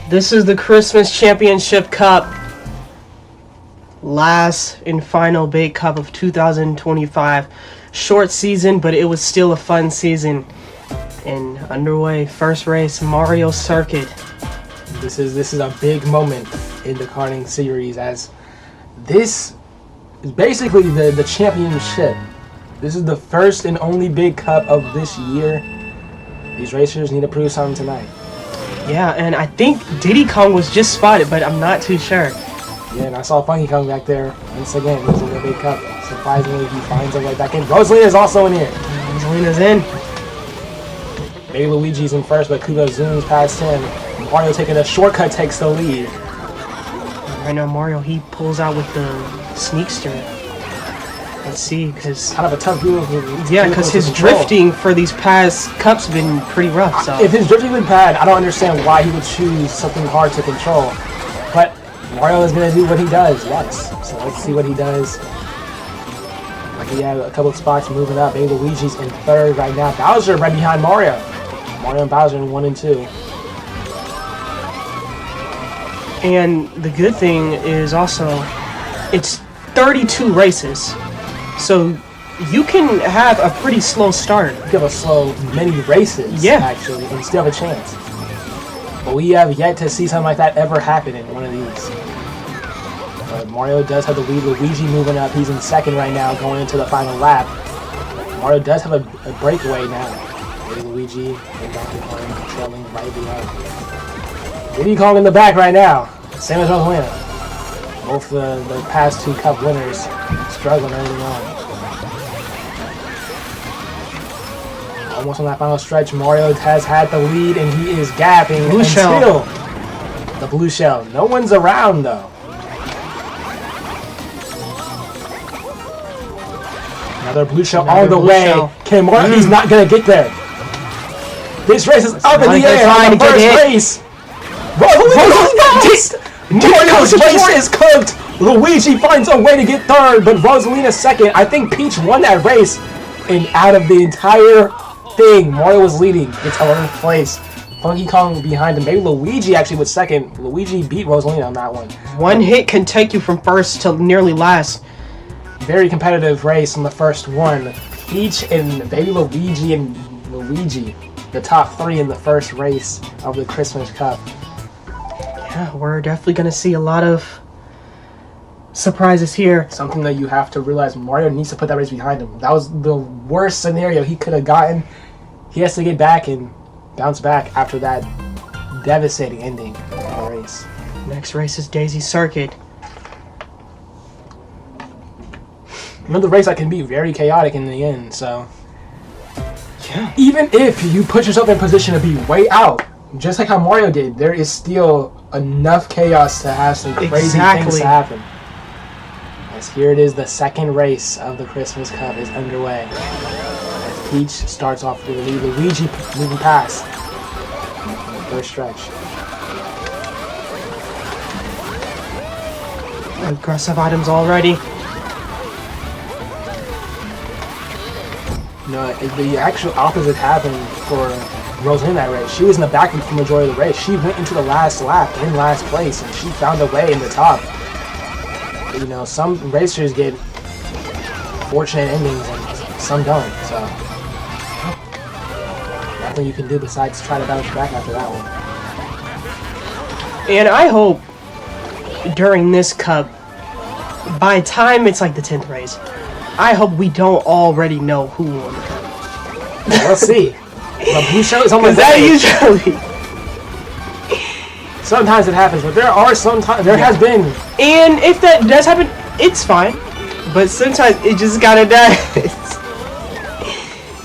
This is the Christmas Championship Cup. Last and final big cup of 2025. Short season, but it was still a fun season. And underway, first race, Mario Circuit. This is a big moment in the karting series, as this is basically the championship. This is the first and only big cup of this year. These racers need to prove something tonight. Yeah, and I think Diddy Kong was just spotted, but I'm not too sure. Yeah, and I saw Funky Kong back there. Once again, he's in the big cup. Surprisingly, he finds a way back in. Rosalina's also in here. Rosalina's in. Baby Luigi's in first, but Koopa zooms past him. Mario taking a shortcut takes the lead. Right now, Mario, he pulls out with the Sneakster. Let's see, because... Kind of a tough move. Yeah, because his drifting for these past cups been pretty rough. So. If his drifting been bad, I don't understand why he would choose something hard to control. But Mario is going to do what he does, yes. So let's see what he does. He had a couple of spots moving up. Baby Luigi's in third right now. Bowser right behind Mario. Mario and Bowser in 1 and 2. And the good thing is also, it's 32 races. So you can have a pretty slow start. You have a slow many races, yeah, actually, and still have a chance. But we have yet to see something like that ever happen in one of these. But Mario does have the lead. Luigi moving up. He's in second right now, going into the final lap. Mario does have a breakaway now. Maybe Luigi and Donkey Kong trailing right behind. Diddy Kong in the back right now. Same as Rosalina. Both the past two cup winners struggling early on. Almost on that final stretch, Mario has had the lead and he is gapping blue until the blue shell. No one's around though. Another blue shell on the way. Okay, Mario, he's not gonna get there. This race is up in the air on the first race. Mario's race is cooked. Luigi finds a way to get third, but Rosalina second. I think Peach won that race, and out of the entire thing, Mario was leading. It's 11th place. Funky Kong behind him. Maybe Luigi actually was second. Luigi beat Rosalina on that one. One hit can take you from first to nearly last. Very competitive race in the first one. Peach and Baby Luigi and Luigi, the top three in the first race of the Christmas Cup. Yeah, we're definitely going to see a lot of surprises here. Something that you have to realize, Mario needs to put that race behind him. That was the worst scenario he could have gotten. He has to get back and bounce back after that devastating ending of the race. Next race is Daisy Circuit. Another race that can be very chaotic in the end, so... Yeah. Even if you put yourself in position to be way out, just like how Mario did, there is still enough chaos to have some crazy things to happen. As here it is, the second race of the Christmas Cup is underway. As Peach starts off with the lead, Luigi moving past in the first stretch. Aggressive items already. No, the actual opposite happened for Rosalina in that race. She was in the back for the majority of the race. She went into the last lap in last place, and she found a way in the top. But, you know, some racers get fortunate endings, and some don't. So, nothing you can do besides try to bounce back after that one. And I hope during this cup, by the time it's like the 10th race, I hope we don't already know who won the cup. We'll see. The blue shell is on the way. That usually. Sometimes it happens, but there are sometimes has been. And if that does happen, it's fine. But sometimes it just kinda does.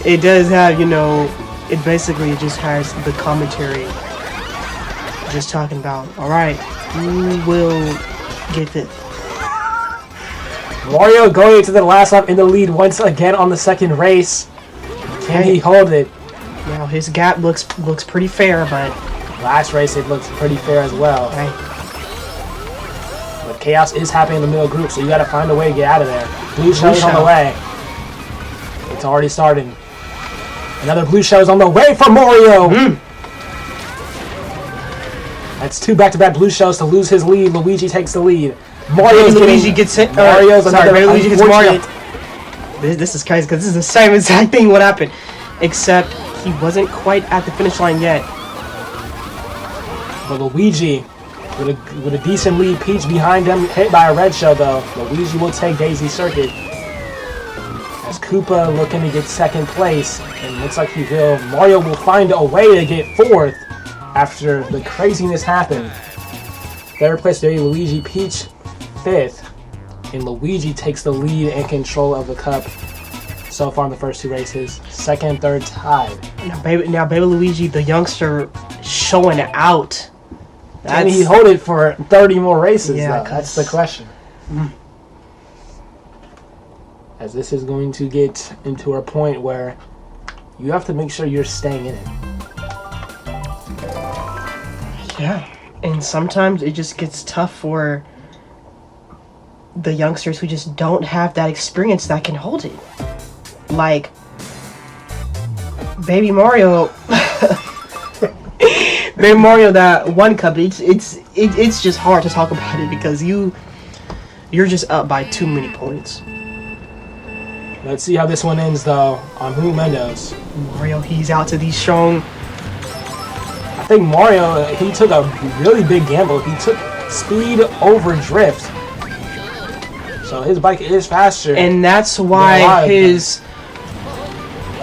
It does have, you know, it basically just has the commentary just talking about, alright, who will get fifth? Wario going to the last lap in the lead once again on the second race. Can he hold it? Now his gap looks pretty fair, but last race it looks pretty fair as well. Right. But chaos is happening in the middle group, so you gotta find a way to get out of there. Blue shell is on the way. It's already starting. Another blue shell is on the way for Mario. That's 2 back-to-back blue shells to lose his lead. Luigi takes the lead. Luigi gets hit. Mario's sorry, Luigi gets Mario. unfortunate. This is crazy because this is the same exact thing what happened, except he wasn't quite at the finish line yet. But Luigi, with a decent lead, Peach behind him, hit by a red shell though. Luigi will take Daisy Circuit. As Koopa looking to get second place, and looks like he will. Mario will find a way to get fourth after the craziness happened. Third place today, Luigi, Peach fifth, and Luigi takes the lead and control of the cup so far in the first 2 races. Second and third tied. Now baby Luigi, the youngster, showing out. Can he hold it for 30 more races? Yeah, that's the question. As this is going to get into a point where you have to make sure you're staying in it. Yeah, and sometimes it just gets tough for the youngsters who just don't have that experience that can hold it. Like Baby Mario. Baby Mario, that one cup, it's just hard to talk about it because you're just up by too many points. Let's see how this one ends though on Moo Moo Meadows. Mario, he's out to these strong. I think Mario, he took a really big gamble. He took speed over drift. So his bike is faster. And that's why his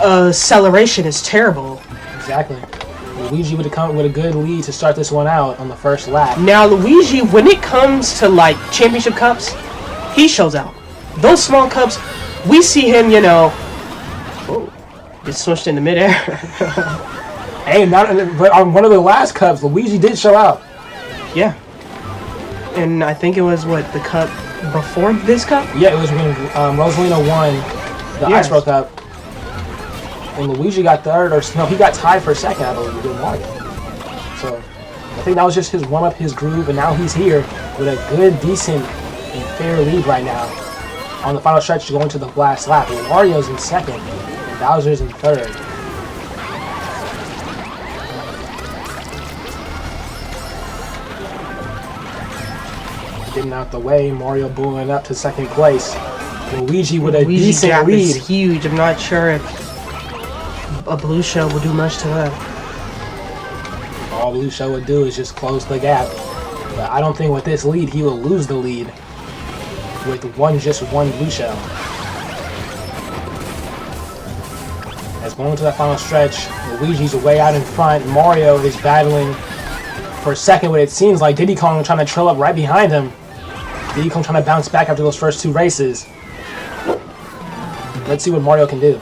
acceleration is terrible. Exactly. Luigi would have come with a good lead to start this one out on the first lap. Now Luigi, when it comes to like championship cups, he shows out. Those small cups, we see him, just switched in the midair. Hey, but on one of the last cups, Luigi did show out. Yeah. And I think it was the cup before this cup? Yeah, it was when Rosalina won the Ice Pro Cup. And Luigi got third, he got tied for second, I believe, with Mario. So, I think that was just his warm-up, his groove, and now he's here with a good, decent, and fair lead right now. On the final stretch, going to the last lap. Mario's in second, and Bowser's in third. Getting out the way, Mario bulling up to second place. Luigi with a decent gap lead. is huge. I'm not sure if a blue shell will do much to that. All Blue Shell would do is just close the gap. But I don't think with this lead he will lose the lead with just one Blue Shell. As going into that final stretch, Luigi's way out in front. Mario is battling for second, what it seems like. Diddy Kong trying to trail up right behind him. Diddy Kong trying to bounce back after those first 2 races. Let's see what Mario can do.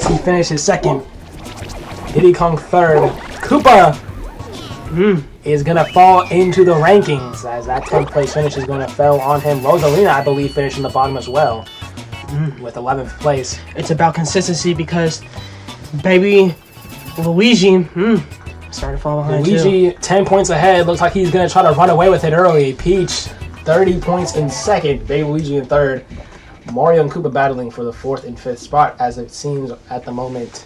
He finishes second. Diddy Kong third. Koopa is going to fall into the rankings as that 10th place finish is going to fall on him. Rosalina, I believe, finished in the bottom as well with 11th place. It's about consistency because baby Luigi started to fall behind Luigi, 10 points ahead. Looks like he's going to try to run away with it early. Peach, 30 points in second. Baby Luigi in third. Mario and Koopa battling for the 4th and 5th spot as it seems at the moment.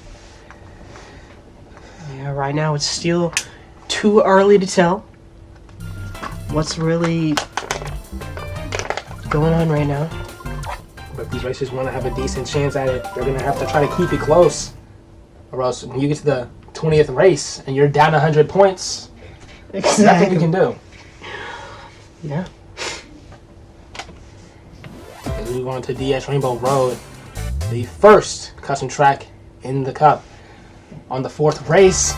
Yeah, right now it's still too early to tell what's really going on right now. But if these racers want to have a decent chance at it, they're going to have to try to keep it close. Or else when you get to the 20th race and you're down 100 points, nothing you can do. Yeah. As we move on to DS Rainbow Road, the first custom track in the Cup. On the 4th race,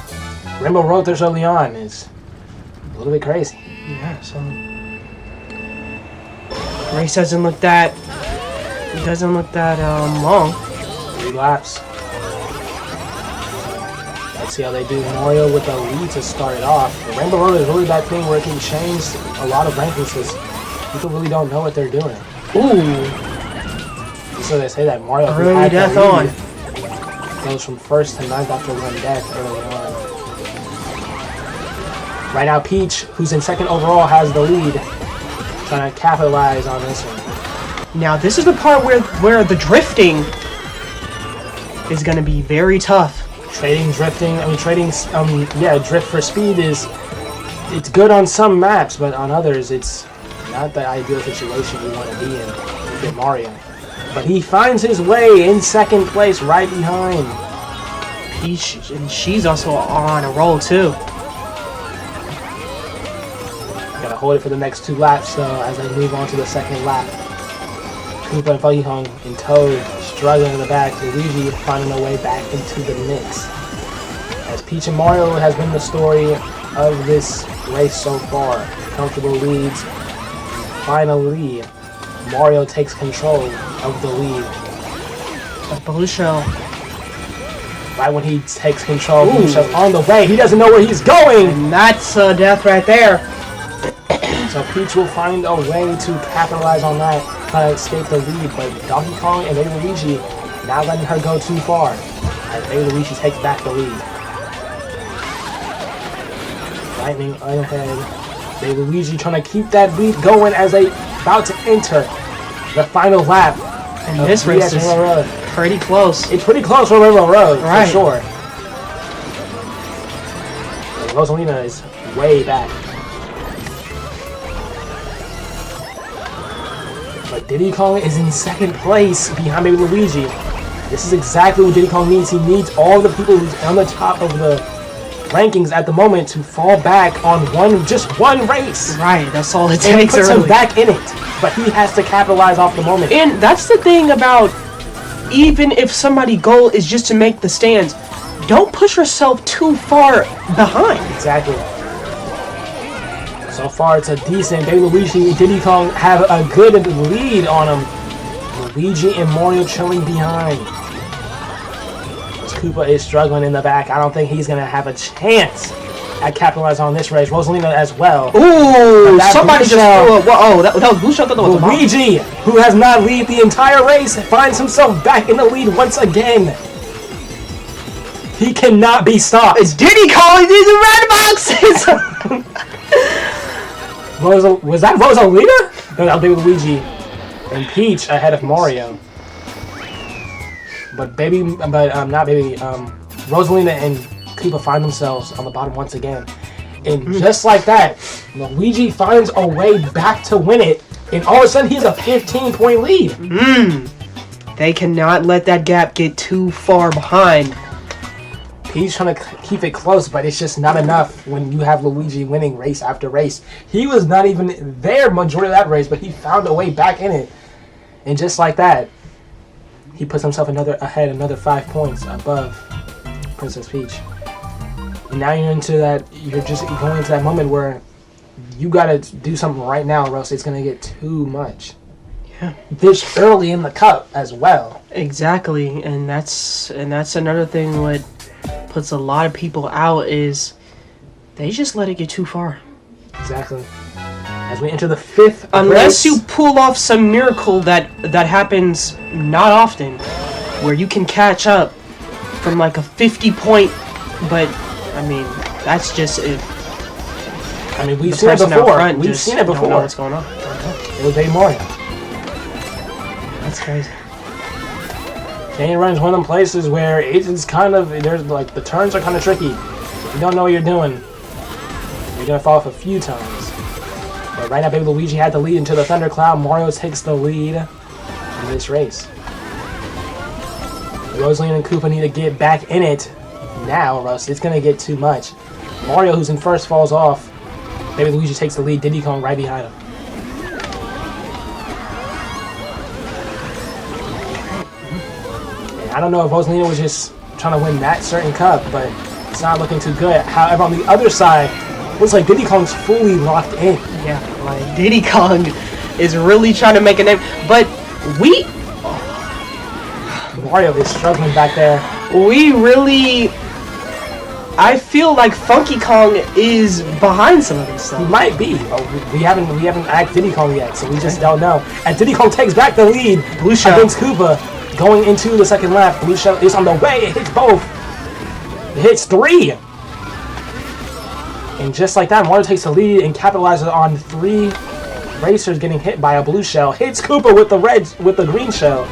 Rainbow Road this early on is a little bit crazy. Yeah, so race doesn't look that long. 3 laps. Let's see how they do. Mario with a lead to start it off. The Rainbow Road is really that thing where it can change a lot of rankings because people really don't know what they're doing. Ooh. So they say that Mario Early death on. Goes from 1st to 9th after 1 death early on. Right now Peach, who's in 2nd overall, has the lead. Trying to capitalize on this one. Now this is the part where the drifting is going to be very tough Trading drift for speed it's good on some maps, but on others it's not the ideal situation you want to be in with Mario. But he finds his way in second place right behind Peach, and she's also on a roll too. Gotta hold it for the next 2 laps though as they move on to the second lap. Koopa and Funky Kong and Toad struggling in the back. Luigi finding a way back into the mix. As Peach and Mario has been the story of this race so far. Comfortable leads. Finally, Mario takes control of the lead. A blue shell. Right when he takes control, blue shell's on the way. He doesn't know where he's going. And that's death right there. So Peach will find a way to capitalize on that, try to escape the lead, but Donkey Kong and Baby Luigi not letting her go too far, as Baby Luigi takes back the lead. Lightning ahead. Baby Luigi trying to keep that lead going as they about to enter the final lap. And this race is pretty close. It's pretty close for Rainbow Road, right, for sure. Rosalina is way back. But Diddy Kong is in second place behind Baby Luigi. This is exactly what Diddy Kong needs. He needs all the people who's on the top of the rankings at the moment to fall back on just one race. Right, that's all it and takes. Puts him back in it. But he has to capitalize off the moment. And that's the thing about, even if somebody's goal is just to make the stands, don't push yourself too far behind. Exactly. So far, it's a decent. Baby Luigi and Diddy Kong have a good lead on them. Luigi and Mario chilling behind. Koopa is struggling in the back. I don't think he's going to have a chance at capitalizing on this race. Rosalina as well. Ooh, somebody just threw a... Oh, that was blue shell. Luigi, who has not lead the entire race, finds himself back in the lead once again. He cannot be stopped. It's Diddy Kong. These are red boxes. Was that Rosalina? No, that'll be Luigi and Peach ahead of Mario. But Rosalina and Koopa find themselves on the bottom once again. And just like that, Luigi finds a way back to win it. And all of a sudden, he has a 15-point lead. They cannot let that gap get too far behind. He's trying to keep it close, but it's just not enough when you have Luigi winning race after race. He was not even there majority of that race, but he found a way back in it. And just like that, he puts himself another 5 points above Princess Peach. And now you're just going into that moment where you gotta do something right now, or else it's gonna get too much. Yeah. This early in the cup as well. Exactly, and that's another thing. What puts a lot of people out is they just let it get too far. Exactly. As we enter the 5th Unless you pull off some miracle that happens not often, where you can catch up from like a 50-point, but I mean that's just if. I mean we've seen it before. We've seen it before. Don't know what's going on. It was Baby Mario. That's crazy. Canyon Run is one of them places where it's kind of the turns are kind of tricky. If you don't know what you're doing, you're gonna fall off a few times. But right now, Baby Luigi had the lead into the thundercloud. Mario takes the lead in this race. Rosalina and Koopa need to get back in it now, or else it's gonna get too much. Mario, who's in first, falls off. Baby Luigi takes the lead. Diddy Kong right behind him. I don't know if Rosalina was just trying to win that certain cup, but it's not looking too good. However, on the other side, looks like Diddy Kong's fully locked in. Yeah, like Diddy Kong is really trying to make a name, but Mario is struggling back there. I feel like Funky Kong is behind some of this stuff. He might be, but we haven't asked Diddy Kong yet, so we just don't know. And Diddy Kong takes back the lead against Koopa. Going into the second lap, Blue Shell is on the way. It hits both. It hits 3. And just like that, Mario takes the lead and capitalizes on 3 racers getting hit by a blue shell. Hits Koopa with the green shell.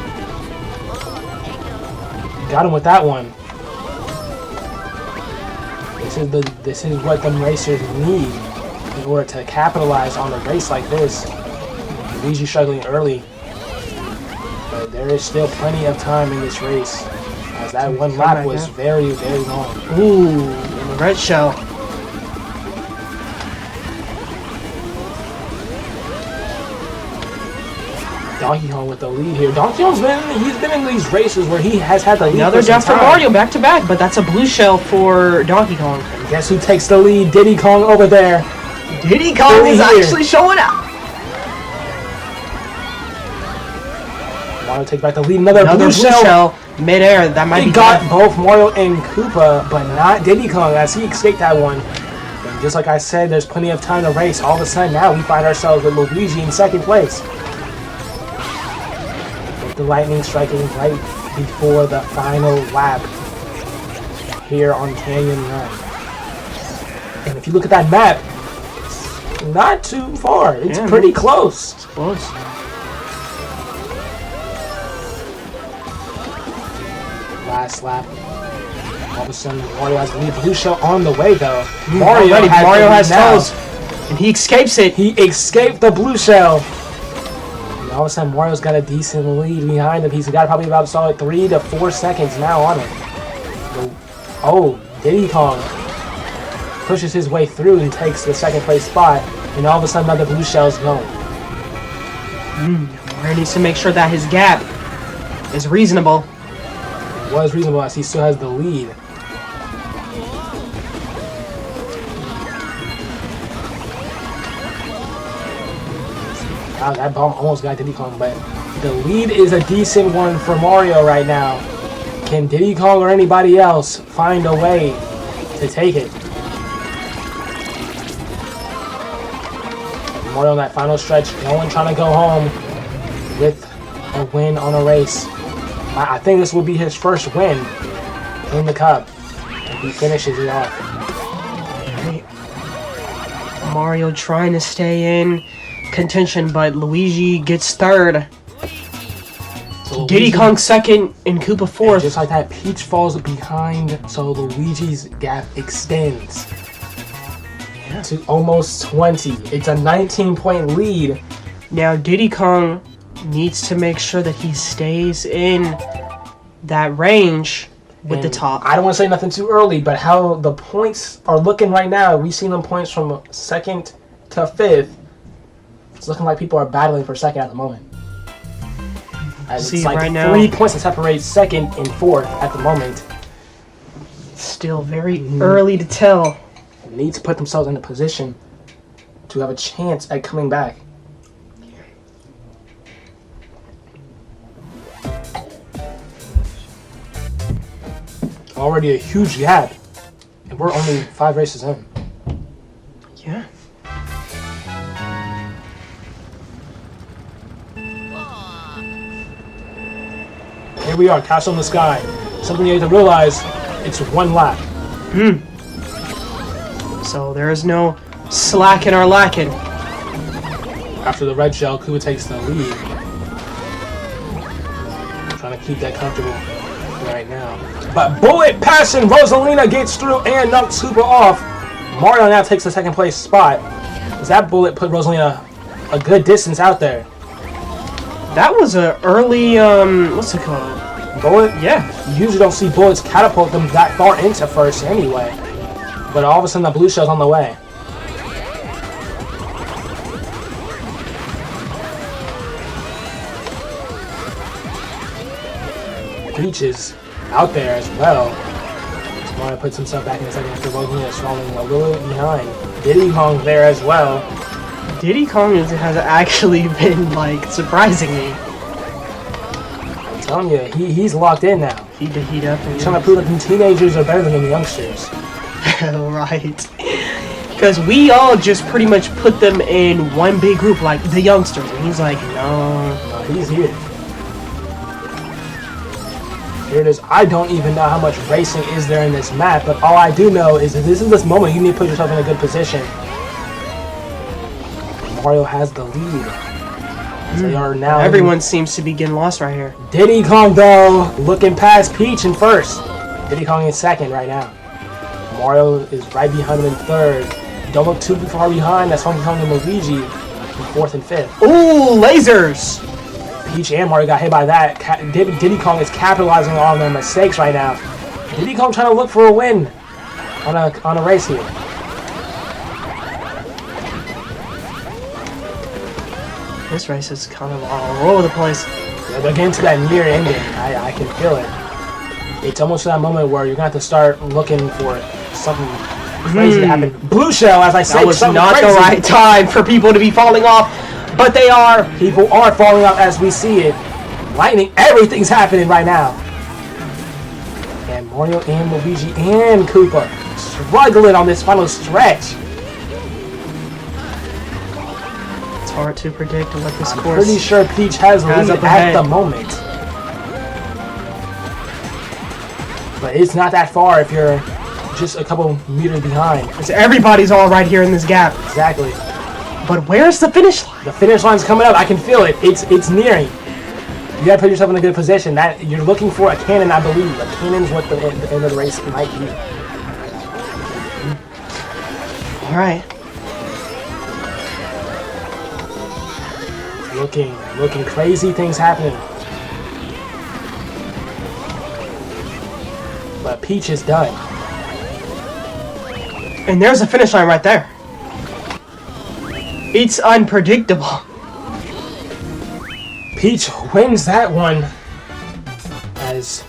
Got him with that one. This is what the racers need in order to capitalize on a race like this. Luigi struggling early, but there is still plenty of time in this race, as that one lap was very, very long. Ooh, in the red shell. Donkey Kong with the lead here. Donkey Kong's been in these races where he has had the lead. Another death for Mario back to back, but that's a blue shell for Donkey Kong. And guess who takes the lead? Diddy Kong over there. Diddy Kong is actually showing up. Mario take back the lead. Another blue shell midair. That might be. He got both Mario and Koopa, but not Diddy Kong as he escaped that one. And just like I said, there's plenty of time to race. All of a sudden now we find ourselves with Luigi in second place. The lightning striking right before the final lap here on Canyon Run. And if you look at that map, it's not too far. It's pretty close. It's close. Last lap. All of a sudden, Mario has the lead. Blue shell on the way, though. Mario has toes, and he escapes it. He escaped the blue shell. All of a sudden, Mario's got a decent lead behind him. He's got probably about a solid 3 to 4 seconds now on him. Oh, Diddy Kong pushes his way through and takes the second place spot. And all of a sudden, another blue shell's going. Mario needs to make sure that his gap is reasonable. It was reasonable as he still has the lead. Wow, that bomb almost got Diddy Kong, but the lead is a decent one for Mario right now. Can Diddy Kong or anybody else find a way to take it? Mario on that final stretch, no one trying to go home with a win on a race. I think this will be his first win in the Cup. And he finishes it off. Mario trying to stay in contention, but Luigi gets third. So Diddy Kong second and Koopa fourth. Just like that, Peach falls behind, so Luigi's gap extends to almost 20. It's a 19-point lead. Now Diddy Kong needs to make sure that he stays in that range with the top. I don't want to say nothing too early, but how the points are looking right now, we've seen them points from second to fifth. It's looking like people are battling for second at the moment. As it's like right now, 3 points to separate second and fourth at the moment. Still very early to tell. Need to put themselves in a position to have a chance at coming back. Already a huge gap, and we're only 5 races in. Yeah. Here we are, Castle in the Sky. Something you have to realize, it's 1 lap. So there is no slacking or lacking. After the red shell, Koopa takes the lead. Trying to keep that comfortable right now. But Bullet Passion, Rosalina gets through and knocks Koopa off. Mario now takes the second place spot. As that bullet put Rosalina a good distance out there. That was a early, what's it called? Bullet? Yeah. You usually don't see bullets catapult them that far into first anyway. But all of a sudden the blue shell's on the way. Peach is out there as well. Mario puts himself back in the second after Rosalina is falling a little behind. Diddy Kong there as well. Diddy Kong has actually been, like, surprising me. I'm telling you, he's locked in now. He definitely He's trying to prove that the teenagers are better than the youngsters. Right. Because we all just pretty much put them in one big group, like the youngsters. And he's like, no, he's here. Here it is. I don't even know how much racing is there in this map, but all I do know is that this is this moment you need to put yourself in a good position. Mario has the lead. They are now. Everyone seems to be getting lost right here. Diddy Kong, though, looking past Peach in first. Diddy Kong in second right now. Mario is right behind him in third. Don't look too far behind. That's Donkey Kong and Luigi in fourth and fifth. Ooh, lasers! Peach and Mario got hit by that. Diddy Kong is capitalizing on their mistakes right now. Diddy Kong trying to look for a win on a race here. This race is kind of all over the place. Yeah, they're getting to that near ending. I can feel it. It's almost that moment where you're going to have to start looking for something crazy to happen. Blue shell, as I said, that was not the right time for people to be falling off, but they are. People are falling off as we see it. Lightning, everything's happening right now. And Mario and Luigi and Koopa struggling on this final stretch. It's hard to predict what this I'm course. pretty sure Peach has lead at the moment. But it's not that far if you're just a couple meters behind. Because everybody's all right here in this gap. Exactly. But where's the finish line? The finish line's coming up. I can feel it. It's nearing. You gotta put yourself in a good position. That you're looking for a cannon, I believe. A cannon's what the end of the race might be. All right. Looking crazy things happening. But Peach is done. And there's a finish line right there. It's unpredictable. Peach wins that one. As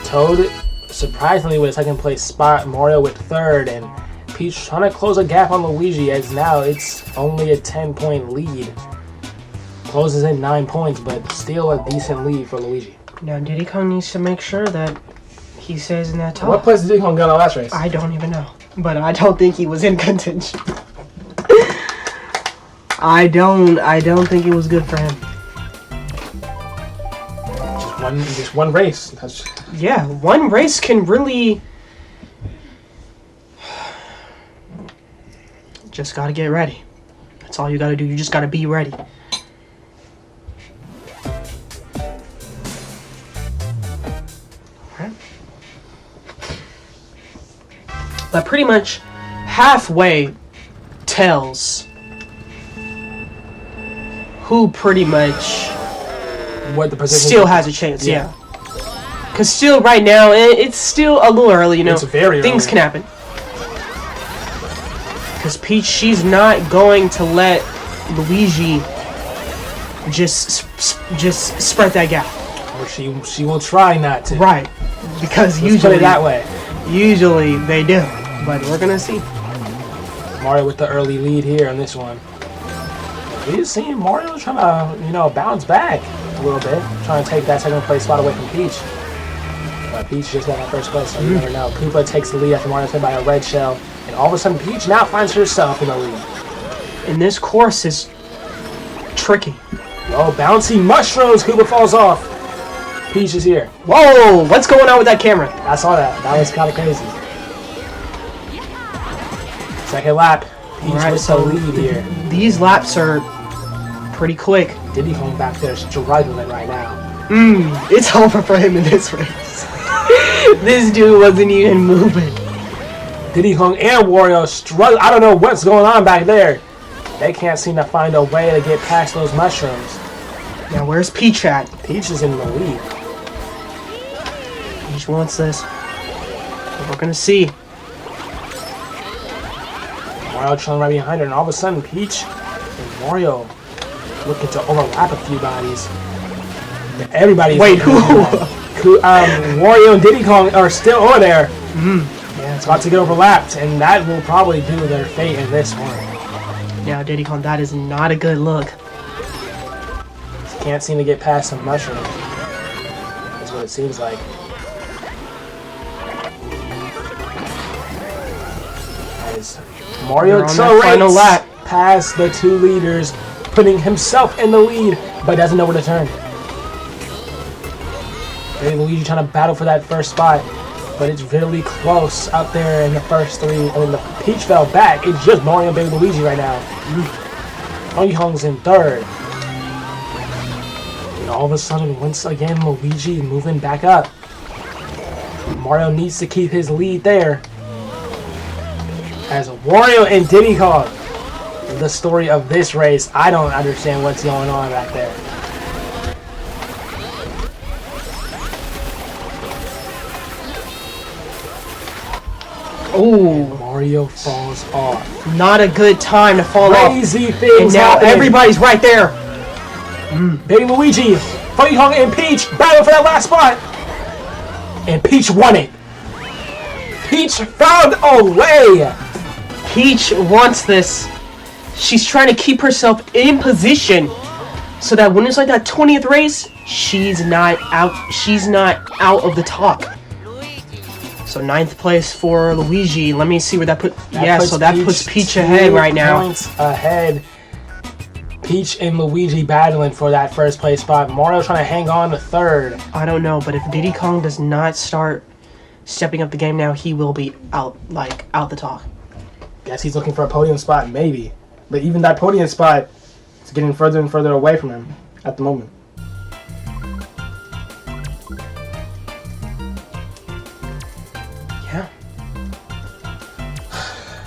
Toad surprisingly with a second place spot, Mario with third, and Peach trying to close a gap on Luigi as now it's only a 10-point lead. Closes in 9 points, but still a decent lead for Luigi. Now Diddy Kong needs to make sure that he stays in that top. What place did Diddy Kong get on the last race? I don't even know. But I don't think he was in contention. I don't think it was good for him. Just one race. Yeah, one race can really just gotta get ready. That's all you gotta do. You just gotta be ready. Okay. That pretty much halfway tells who pretty much what the position still has a chance, yeah. Because still, right now, it's still a little early, you know. It's very Things early. can happen. Because Peach, she's not going to let Luigi just spread that gap. Or she will try not to. Right. Because Let's usually put it that way. Usually they do. But we're gonna see. Mario with the early lead here on this one. We've seen Mario trying to, bounce back a little bit, trying to take that second place spot away from Peach. But Peach just got that first place, so you never know. Koopa takes the lead after Mario's hit by a red shell, and all of a sudden Peach now finds herself in the lead. And this course is tricky. Oh, bouncy mushrooms! Koopa falls off. Peach is here. Whoa! What's going on with that camera? I saw that. That was kind of crazy. Second lap. Peach with the lead here. These laps are pretty quick. Diddy Kong back there struggling right now. It's over for him in this race. This dude wasn't even moving. Diddy Kong and Wario struggle. I don't know what's going on back there. They can't seem to find a way to get past those mushrooms. Now where's Peach at? Peach is in the lead. Peach wants this. But we're gonna see. Mario trailing right behind her, and all of a sudden Peach and Mario looking to overlap a few bodies. Everybody. Wait, who? Wario and Diddy Kong are still over there. Yeah, it's about to get overlapped, and that will probably do their fate in this one. Now Diddy Kong, that is not a good look. Can't seem to get past some mushrooms. That's what it seems like. As Mario final lap past the two leaders, putting himself in the lead, but doesn't know where to turn. Baby Luigi trying to battle for that first spot, but it's really close out there in the first three. I mean, the Peach fell back. It's just Mario and Baby Luigi right now. Donkey Kong's in third. And all of a sudden, once again, Luigi moving back up. Mario needs to keep his lead there. As Wario and Diddy Kong, the story of this race, I don't understand what's going on back there. Ooh, Mario falls off. not a good time to fall off. Crazy things And now happening. everybody's right there. Baby Luigi, Funky Kong and Peach battling for that last spot. And Peach won it. Peach found a way. Peach wants this. She's trying to keep herself in position so that when it's like that 20th race, she's not out. She's not out of the top. So 9th place for Luigi. Let me see where that put. So that puts Peach ahead right now. Points ahead. Peach and Luigi battling for that first place spot. Mario trying to hang on to 3rd. I don't know, but if Diddy Kong does not start stepping up the game now, he will be out the top. Guess he's looking for a podium spot, maybe. But even that podium spot is getting further and further away from him at the moment. Yeah.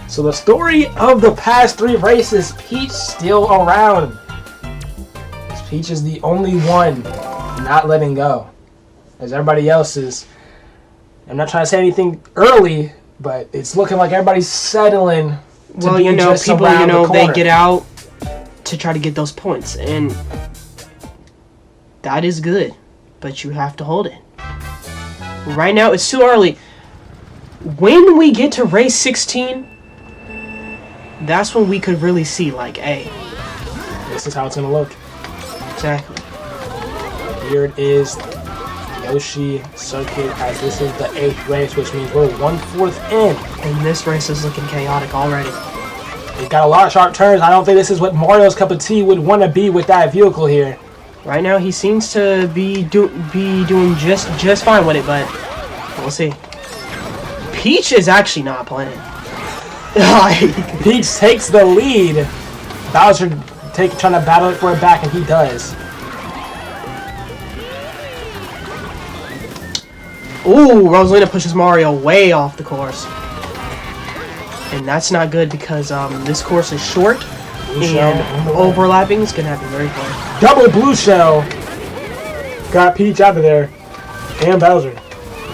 So the story of the past 3 races, Peach still around. Peach is the only one not letting go. As everybody else is, I'm not trying to say anything early, but it's looking like everybody's settling. Well, you know, people, you know, they get out to try to get those points, and that is good, but you have to hold it. Right now, it's too early. When we get to race 16, that's when we could really see, like, hey. This is how it's going to look. Exactly. Here it is, Yoshi Circuit, as this is the 8th race, which means we're 1/4 in. And this race is looking chaotic already. It's got a lot of sharp turns. I don't think this is what Mario's cup of tea would want to be with that vehicle here. Right now, he seems to be doing just fine with it, but we'll see. Peach is actually not playing. Like, Peach takes the lead. Bowser trying to battle it for it back, and he does. ooh, Rosalina pushes Mario way off the course. And that's not good because this course is short, and overlapping is going to happen very quick. Double blue shell. Got Peach out of there. And Bowser.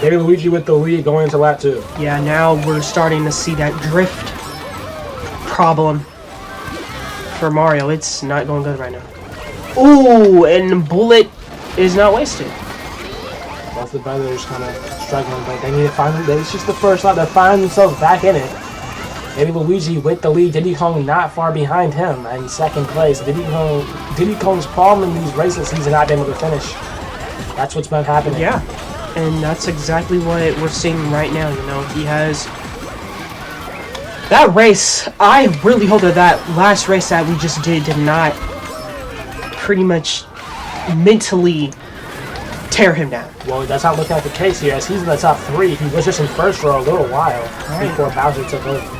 Baby Luigi with the lead going into lap 2. Yeah, now we're starting to see that drift problem for Mario. It's not going good right now. Ooh, and Bullet is not wasted. Both the brothers kind of struggling, but they need to find it. It's just the first lap. They're finding themselves back in it. Baby Luigi with the lead. Diddy Kong not far behind him in 2nd place. Diddy Kong's problem in these races, he's not able to finish. That's what's been happening. Yeah, and that's exactly what we're seeing right now. You know, he has that race. I really hope that last race that we just did not pretty much mentally tear him down. Well, that's not looking like the case here, as he's in the top 3. He was just in first for a little while before Bowser took over.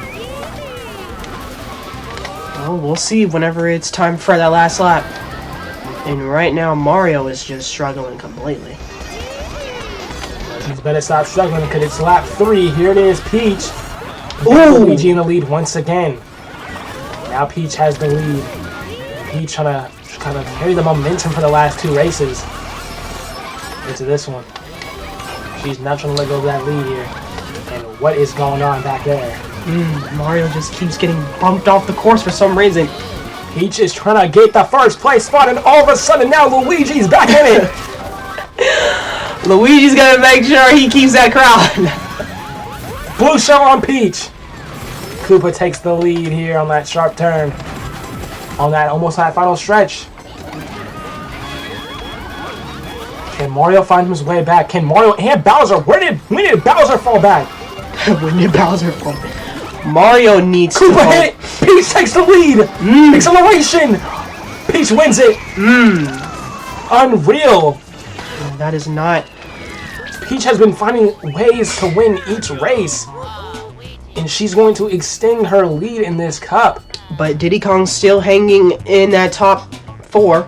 Well, we'll see whenever it's time for that last lap. And right now, Mario is just struggling completely. He's better stop struggling because it's lap 3. Here it is, Peach. Ooh! Luigi in the lead once again. Now Peach has the lead. Peach trying to kind of carry the momentum for the last 2 races into this one. She's not trying to let go of that lead here. And what is going on back there? Mario just keeps getting bumped off the course for some reason. Peach is trying to get the first place spot, and all of a sudden now Luigi's back in it. Luigi's gonna make sure he keeps that crowd. Blue shell on Peach. Koopa takes the lead here on that sharp turn. On that almost that final stretch. Can Mario find his way back? Can Mario and Bowser? When did Bowser fall back? When did Bowser fall? Mario needs Koopa to hit it! Peach takes the lead! Acceleration! Peach wins it! Unreal! That is not... Peach has been finding ways to win each race. And she's going to extend her lead in this cup. But Diddy Kong's still hanging in that top 4.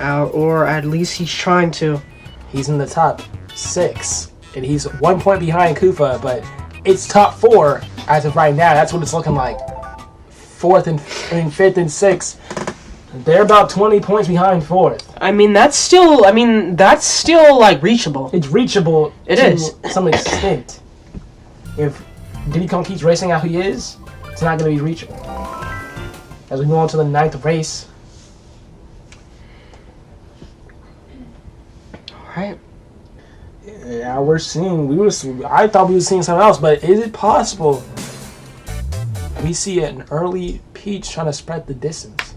Or at least he's trying to. He's in the top 6. And he's 1 point behind Koopa, but it's top 4 as of right now. That's what it's looking like. 5th and 6th. They're about 20 points behind 4th. I mean, that's still like reachable. It's reachable. It to is. some extent. If Diddy Kong keeps racing how he is, it's not going to be reachable. As we move on to the 9th race. Alright. Yeah, I thought we were seeing something else, but is it possible we see an early Peach trying to spread the distance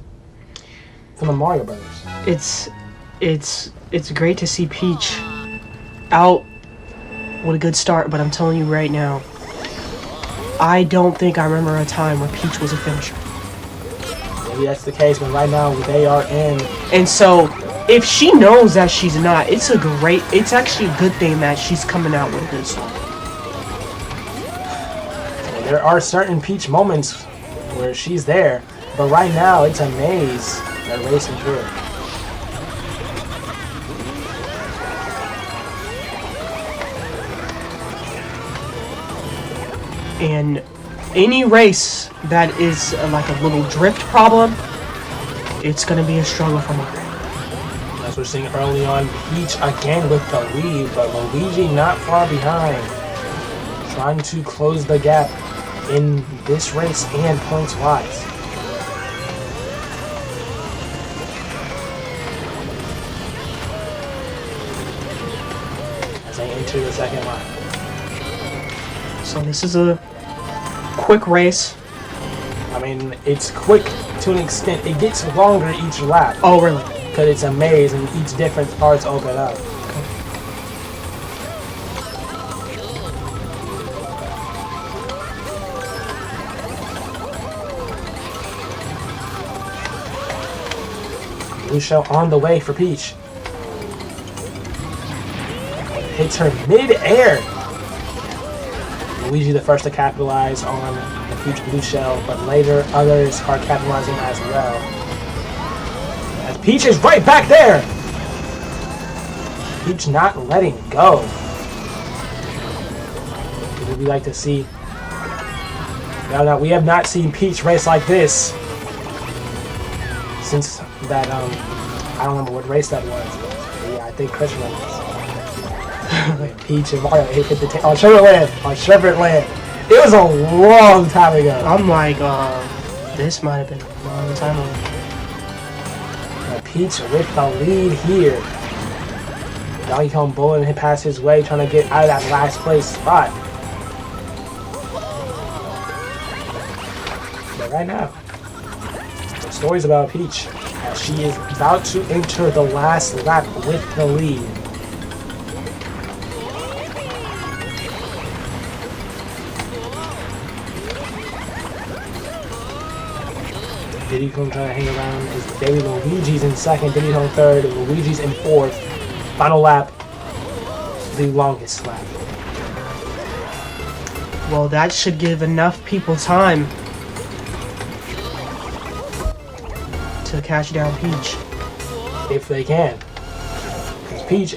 from the Mario Brothers? It's great to see Peach out with a good start, but I'm telling you right now, I don't think I remember a time where Peach was a finisher. Maybe that's the case, but right now they are in. And so, if she knows that she's not, it's actually a good thing that she's coming out with a good start. There are certain Peach moments where she's there, but right now it's a maze they're racing through. And any race that is like a little drift problem, it's going to be a struggle for Mario. As we're seeing early on, Peach again with the lead, but Luigi not far behind. Trying to close the gap in this race and points-wise. As they enter the second lap. So this is a quick race. I mean, it's quick to an extent. It gets longer each lap. Oh, really? Because it's a maze and each different parts open up. Blue shell on the way for Peach. Hits her mid-air. Luigi the first to capitalize on the Peach blue shell, but later others are capitalizing as well. As Peach is right back there! Peach not letting go. Would we like to see... No, we have not seen Peach race like this since that, I don't remember what race that was. But yeah, I think Christmas was. Peach and Mario hit the on Sherbet Land. It was a long time ago. I'm like, this might have been a long time ago. Peach with the lead here. Donkey Kong bowling hit past his way, trying to get out of that last place spot. But right now, the story's about Peach, as she is about to enter the last lap with the lead. Diddy Kong trying to hang around his baby Luigi's in second, Diddy Kong third, Luigi's in fourth. Final lap, the longest lap. Well, that should give enough people time to catch down Peach. If they can. Because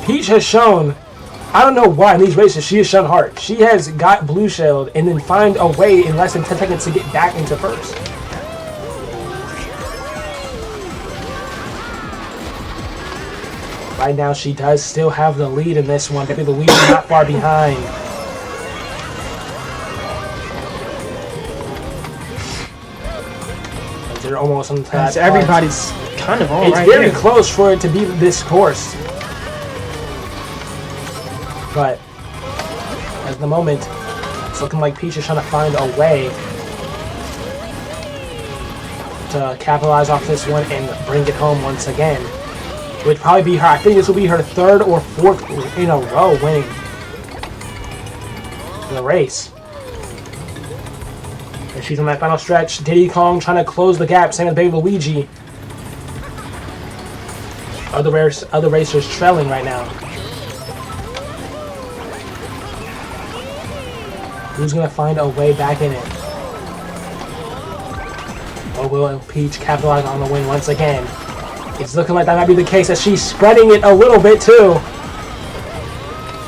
Peach has shown, I don't know why in these races she has shown heart. She has got blue shelled and then find a way in less than 10 seconds to get back into first. Right now, she does still have the lead in this one. Baby Luigi not far behind. They're almost on that. Everybody's kind of all it's right very here. close for it to be this course. But at the moment, it's looking like Peach is trying to find a way to capitalize off this one and bring it home once again. It would probably be her, I think this will be her third or fourth in a row winning the race. And she's on that final stretch. Diddy Kong trying to close the gap, same as Baby Luigi. Other racers trailing right now. Who's going to find a way back in it? Or will Peach capitalize on the win once again? It's looking like that might be the case, as she's spreading it a little bit too.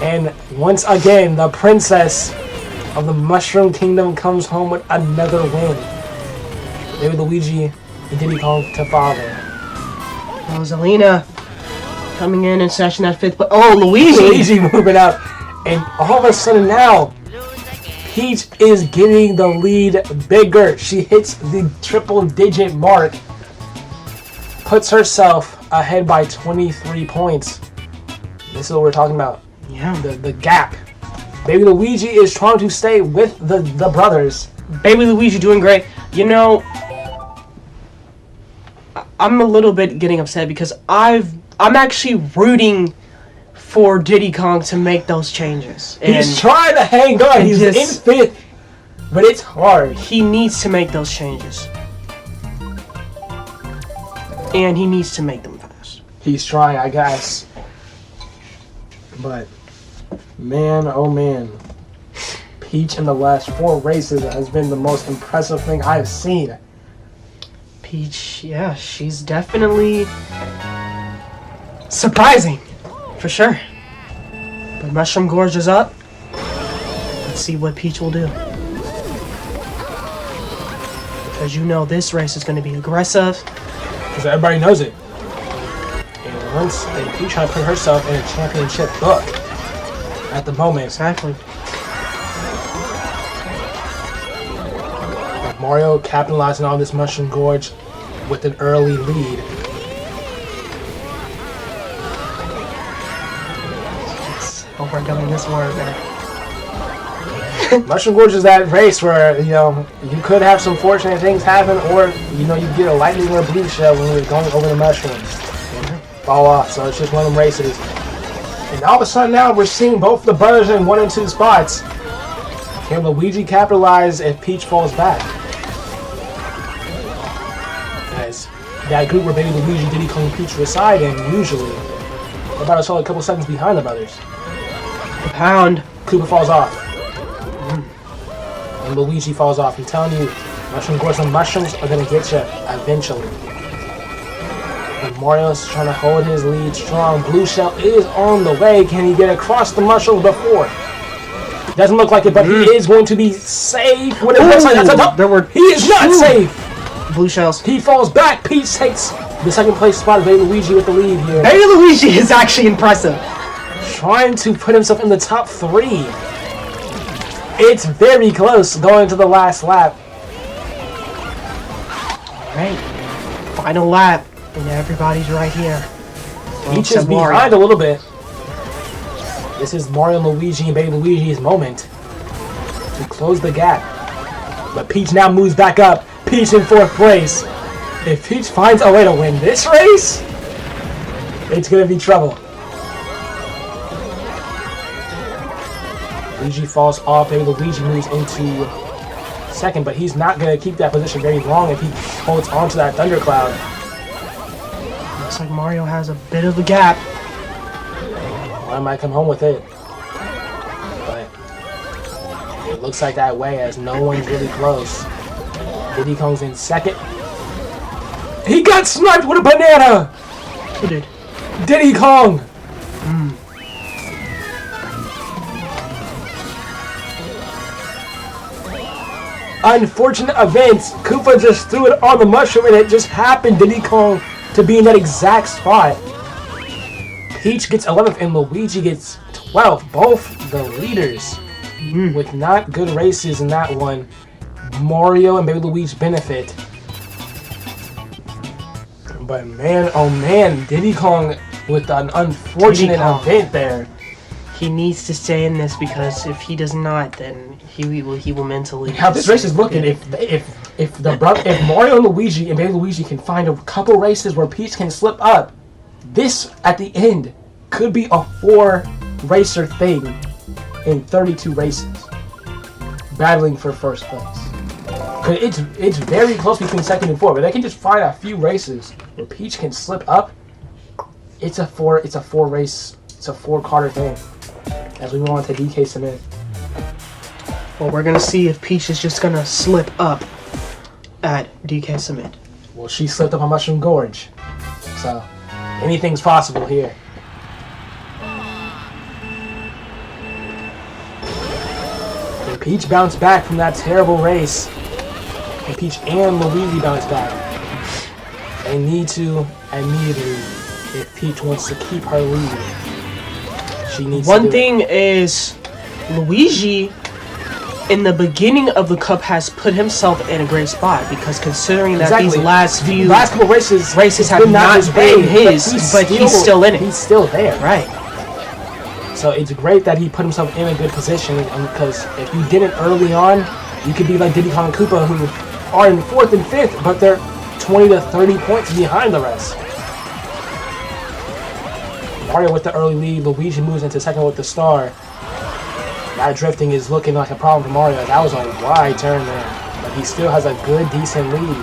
And once again, the princess of the Mushroom Kingdom comes home with another win. Maybe Luigi and Diddy Kong to follow. Rosalina coming in and snatching that 5th place. Oh, Luigi! Luigi moving up. And all of a sudden now, Peach is getting the lead bigger. She hits the triple-digit mark. Puts herself ahead by 23 points. This is what we're talking about. Yeah. The gap. Baby Luigi is trying to stay with the brothers. Baby Luigi doing great. You know, I'm a little bit getting upset because I'm actually rooting for Diddy Kong to make those changes. And he's trying to hang on. He's in 5th, but it's hard. He needs to make those changes. And he needs to make them fast. He's trying, I guess. But, man, oh man. Peach in the last 4 races has been the most impressive thing I've seen. Peach, yeah, she's definitely surprising, for sure. But Mushroom Gorge is up. Let's see what Peach will do. Because you know this race is going to be aggressive. Because everybody knows it. And Peach trying to put herself in a championship book at the moment. Exactly. But Mario capitalizing on this Mushroom Gorge with an early lead. Overcoming this word there. Mushroom Gorge is that race where, you know, you could have some fortunate things happen, or, you know, you get a lightning or a blue shell when you're going over the mushrooms. Fall off, so it's just one of them races. And all of a sudden now we're seeing both the brothers in 1 and 2 spots. Can Luigi capitalize if Peach falls back? As that group where Baby Luigi, Diddy Kong, and Peach reside in, usually, they're about to a couple seconds behind the brothers. The pound. Koopa falls off. And Luigi falls off. I'm telling you, Mushroom Gorge and mushrooms are going to get you eventually. And Mario's trying to hold his lead strong. Blue shell is on the way. Can he get across the mushrooms before? Doesn't look like it, but he is going to be safe. When it looks like that's a he is not safe. Blue shells. He falls back. Peach takes the 2nd place spot. Baby Luigi with the lead here. Baby Luigi is actually impressive. Trying to put himself in the top 3. It's very close going to the last lap. Alright. Final lap. And everybody's right here. Peach is behind a little bit. This is Mario, Luigi, and Baby Luigi's moment to close the gap. But Peach now moves back up. Peach in 4th place. If Peach finds a way to win this race, it's going to be trouble. Luigi falls off. Baby Luigi moves into 2nd, but he's not going to keep that position very long if he holds onto that thundercloud. Looks like Mario has a bit of a gap. I might come home with it. But it looks like that way as no one's really close. Diddy Kong's in 2nd. He got sniped with a banana! Who did? Diddy Kong! Unfortunate events. Koopa just threw it on the mushroom and it just happened Diddy Kong to be in that exact spot. Peach gets 11th and Luigi gets 12th. Both the leaders with not good races in that one. Mario and Baby Luigi benefit. But man, oh man, Diddy Kong with an unfortunate event there. He needs to stay in this because if he does not, then he will mentally. How this race is looking, if Mario and Luigi and Baby Luigi can find a couple races where Peach can slip up, this at the end could be a 4-racer thing in 32 races, battling for 1st place. It's very close between 2nd and 4th, but they can just find a few races where Peach can slip up. It's a 4-Carter thing. As we move on to DK Cement. Well, we're gonna see if Peach is just gonna slip up at DK Cement. Well, she slipped up on Mushroom Gorge, so anything's possible here. And Peach bounced back from that terrible race. And Peach and Luigi bounced back. They need to immediately, if Peach wants to keep her lead, she needs to do One thing is, Luigi, in the beginning of the cup, has put himself in a great spot because considering that these last couple races have not been his, but he's still in it. He's still there. Right. So it's great that he put himself in a good position, because if you didn't early on, you could be like Diddy Kong and Koopa, who are in 4th and 5th, but they're 20 to 30 points behind the rest. Wario with the early lead. Luigi moves into 2nd with the star. That drifting is looking like a problem for Mario. That was a wide turn there, but he still has a good, decent lead.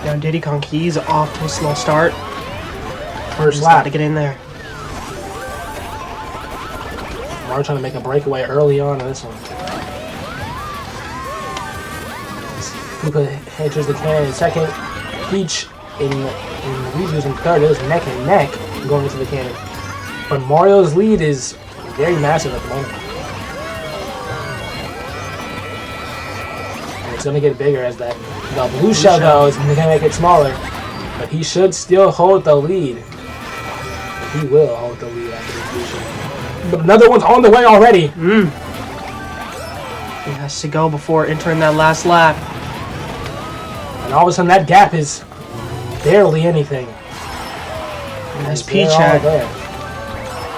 Now Diddy Kong, he's off to a slow start. First lap to get in there. Mario trying to make a breakaway early on in this one. Koopa enters the cannon in 2nd. Peach in Luigi's in 3rd. It was neck and neck going into the cannon. But Mario's lead is very massive at the moment. And it's going to get bigger as the blue shell though is going to make it smaller. But he should still hold the lead. He will hold the lead after this blue shell. But another one's on the way already. He has to go before entering that last lap. And all of a sudden that gap is barely anything. And that's Peach at.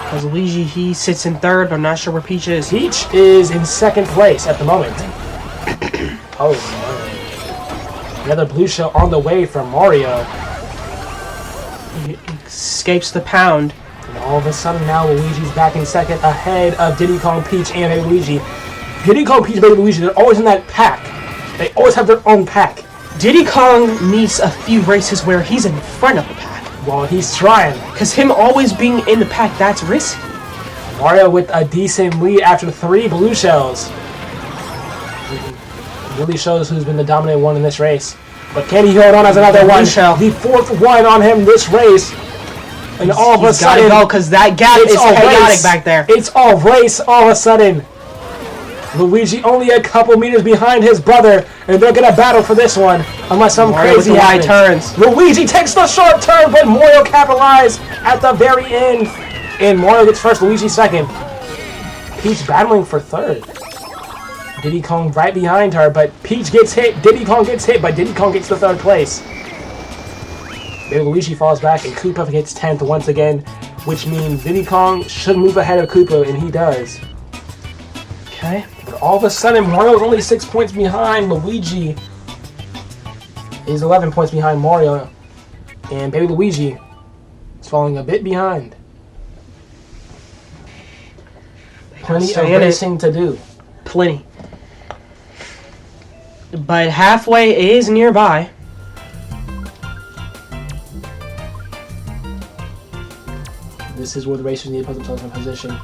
Because Luigi, he sits in 3rd, but I'm not sure where Peach is. Peach is in 2nd place at the moment. Oh no. Another blue shell on the way from Mario. He escapes the pound. And all of a sudden now Luigi's back in 2nd ahead of Diddy Kong, Peach, and Baby Luigi. Diddy Kong, Peach, Baby Luigi, they're always in that pack. They always have their own pack. Diddy Kong needs a few races where he's in front of the pack. Well, he's trying. Because him always being in the pack, that's risky. Mario with a decent lead after 3 blue shells. Really shows who's been the dominant one in this race. But can he hold on as another one? Shell. The 4th one on him this race. And all of a sudden, go because that gap is chaotic back there. It's all race all of a sudden. Luigi only a couple meters behind his brother, and they're gonna battle for this one, unless some crazy wide turns. Luigi takes the short turn, but Mario capitalized at the very end, and Mario gets first, Luigi 2nd. Peach battling for 3rd. Diddy Kong right behind her, but Peach gets hit. Diddy Kong gets hit, but Diddy Kong gets the 3rd place. Then Luigi falls back, and Koopa gets 10th once again, which means Diddy Kong should move ahead of Koopa, and he does. Okay. But all of a sudden, Mario's only 6 points behind. Luigi is 11 points behind Mario. And Baby Luigi is falling a bit behind. Plenty of racing to do. Plenty. But halfway is nearby. This is where the racers need to put themselves in position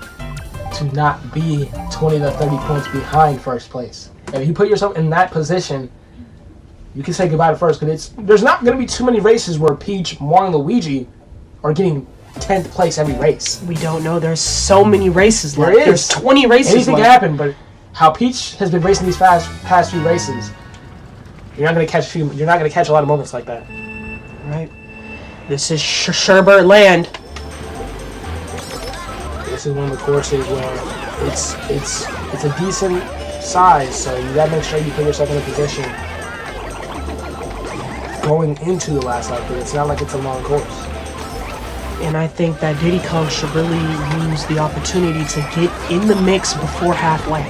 to not be 20 to 30 points behind first place. If you put yourself in that position, you can say goodbye to first, because there's not going to be too many races where Peach, Mario, and Luigi are getting 10th place every race. We don't know. There's so many races left. There is. There's 20 races Anything left. can happen, but how Peach has been racing these past few races, you're not going to catch a lot of moments like that. Right. This is Sherbet Land. This is one of the courses where it's a decent size, so you gotta make sure you put yourself in a position going into the last lap, but it's not like it's a long course. And I think that Diddy Kong should really use the opportunity to get in the mix before halfway.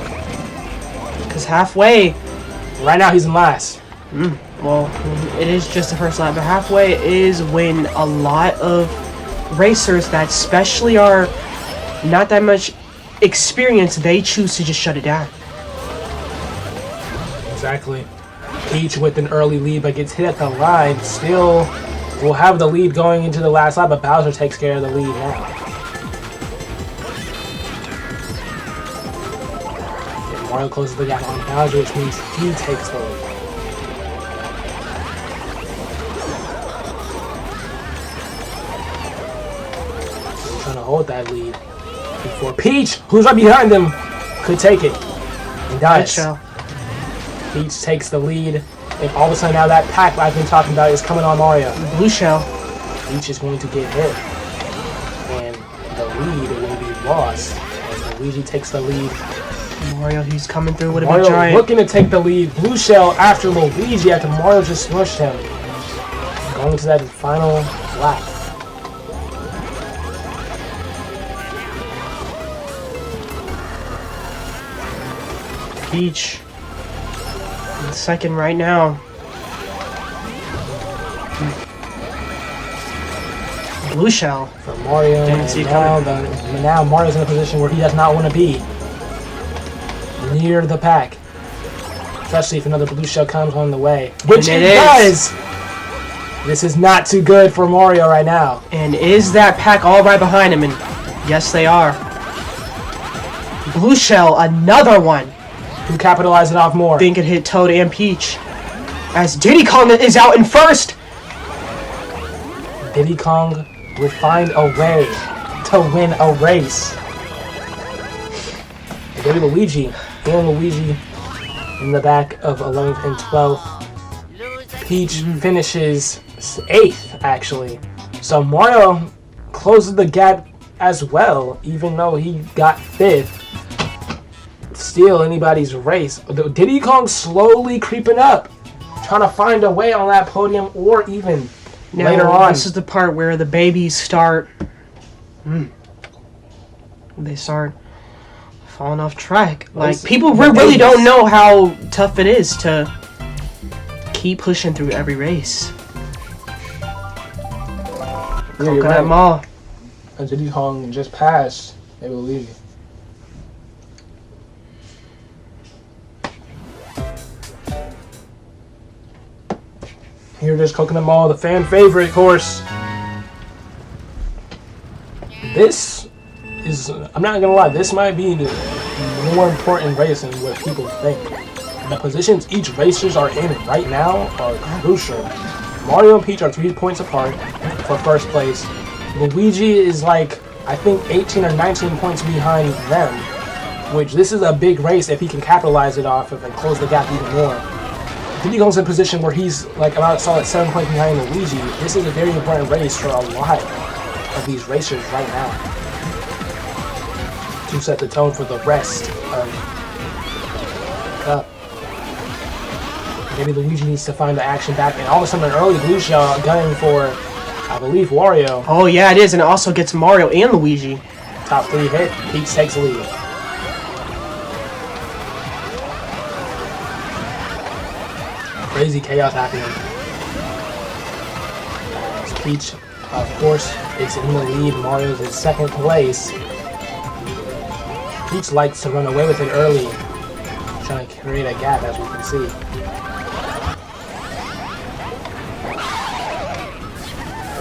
Because halfway... Right now he's in last. Well, it is just the first lap, but halfway is when a lot of racers that especially are not that much experience, they choose to just shut it down. Exactly. Peach with an early lead, but gets hit at the line. Still will have the lead going into the last lap, but Bowser takes care of the lead now. And Mario closes the gap on Bowser, which means he takes the lead. So he's trying to hold that lead before Peach, who's right behind him, could take it. He does. Peach takes the lead, and all of a sudden now that pack I've been talking about is coming on Mario. Blue shell. Peach is going to get hit, and the lead will be lost as Luigi takes the lead. Mario, he's coming through with a Mario big giant. looking to take the lead. Blue shell after Luigi after Mario just smushed him. Going to that final lap. Peach in second right now. Blue shell For Mario. Didn't see it Now Mario's in a position where he does not want to be near the pack. Especially if another blue shell comes on the way. Which it does! This is not too good for Mario right now. And is that pack all right behind him? And yes, they are. Blue shell, another one. Who capitalized it off more? I think it hit Toad and Peach. As Diddy Kong is out in first. Diddy Kong would find a way to win a race. And maybe Luigi in the back of 11th and 12th. Peach finishes 8th, actually. So Mario closes the gap as well, even though he got 5th. Still anybody's race. Diddy Kong slowly creeping up, trying to find a way on that podium, or even now, later on. This is the part where the babies start. They start falling off track. Like, people really don't know how tough it is to keep pushing through every race. Coconut Mall. And Diddy Kong just passed. Maybe Luigi. Here it is, Coconut Mall, the fan favorite course. This is, I'm not gonna lie, this might be the more important race than what people think. The positions each racers are in right now are crucial. Mario and Peach are 3 points apart for first place. Luigi is like, I think 18 or 19 points behind them, which this is a big race if he can capitalize it off and close the gap even more. Diddy Kong's in a position where he's like about a solid 7 points behind Luigi. This is a very important race for a lot of these racers right now to set the tone for the rest of the Cup. Maybe Luigi needs to find the action back, and all of a sudden an early blue shell gunning for, I believe, Wario. Oh yeah, it is, and it also gets Mario and Luigi. Top 3 hit, Peach takes the lead. Crazy chaos happening. Peach, of course, is in the lead. Mario's in second place. Peach likes to run away with it early, trying to create a gap, as we can see.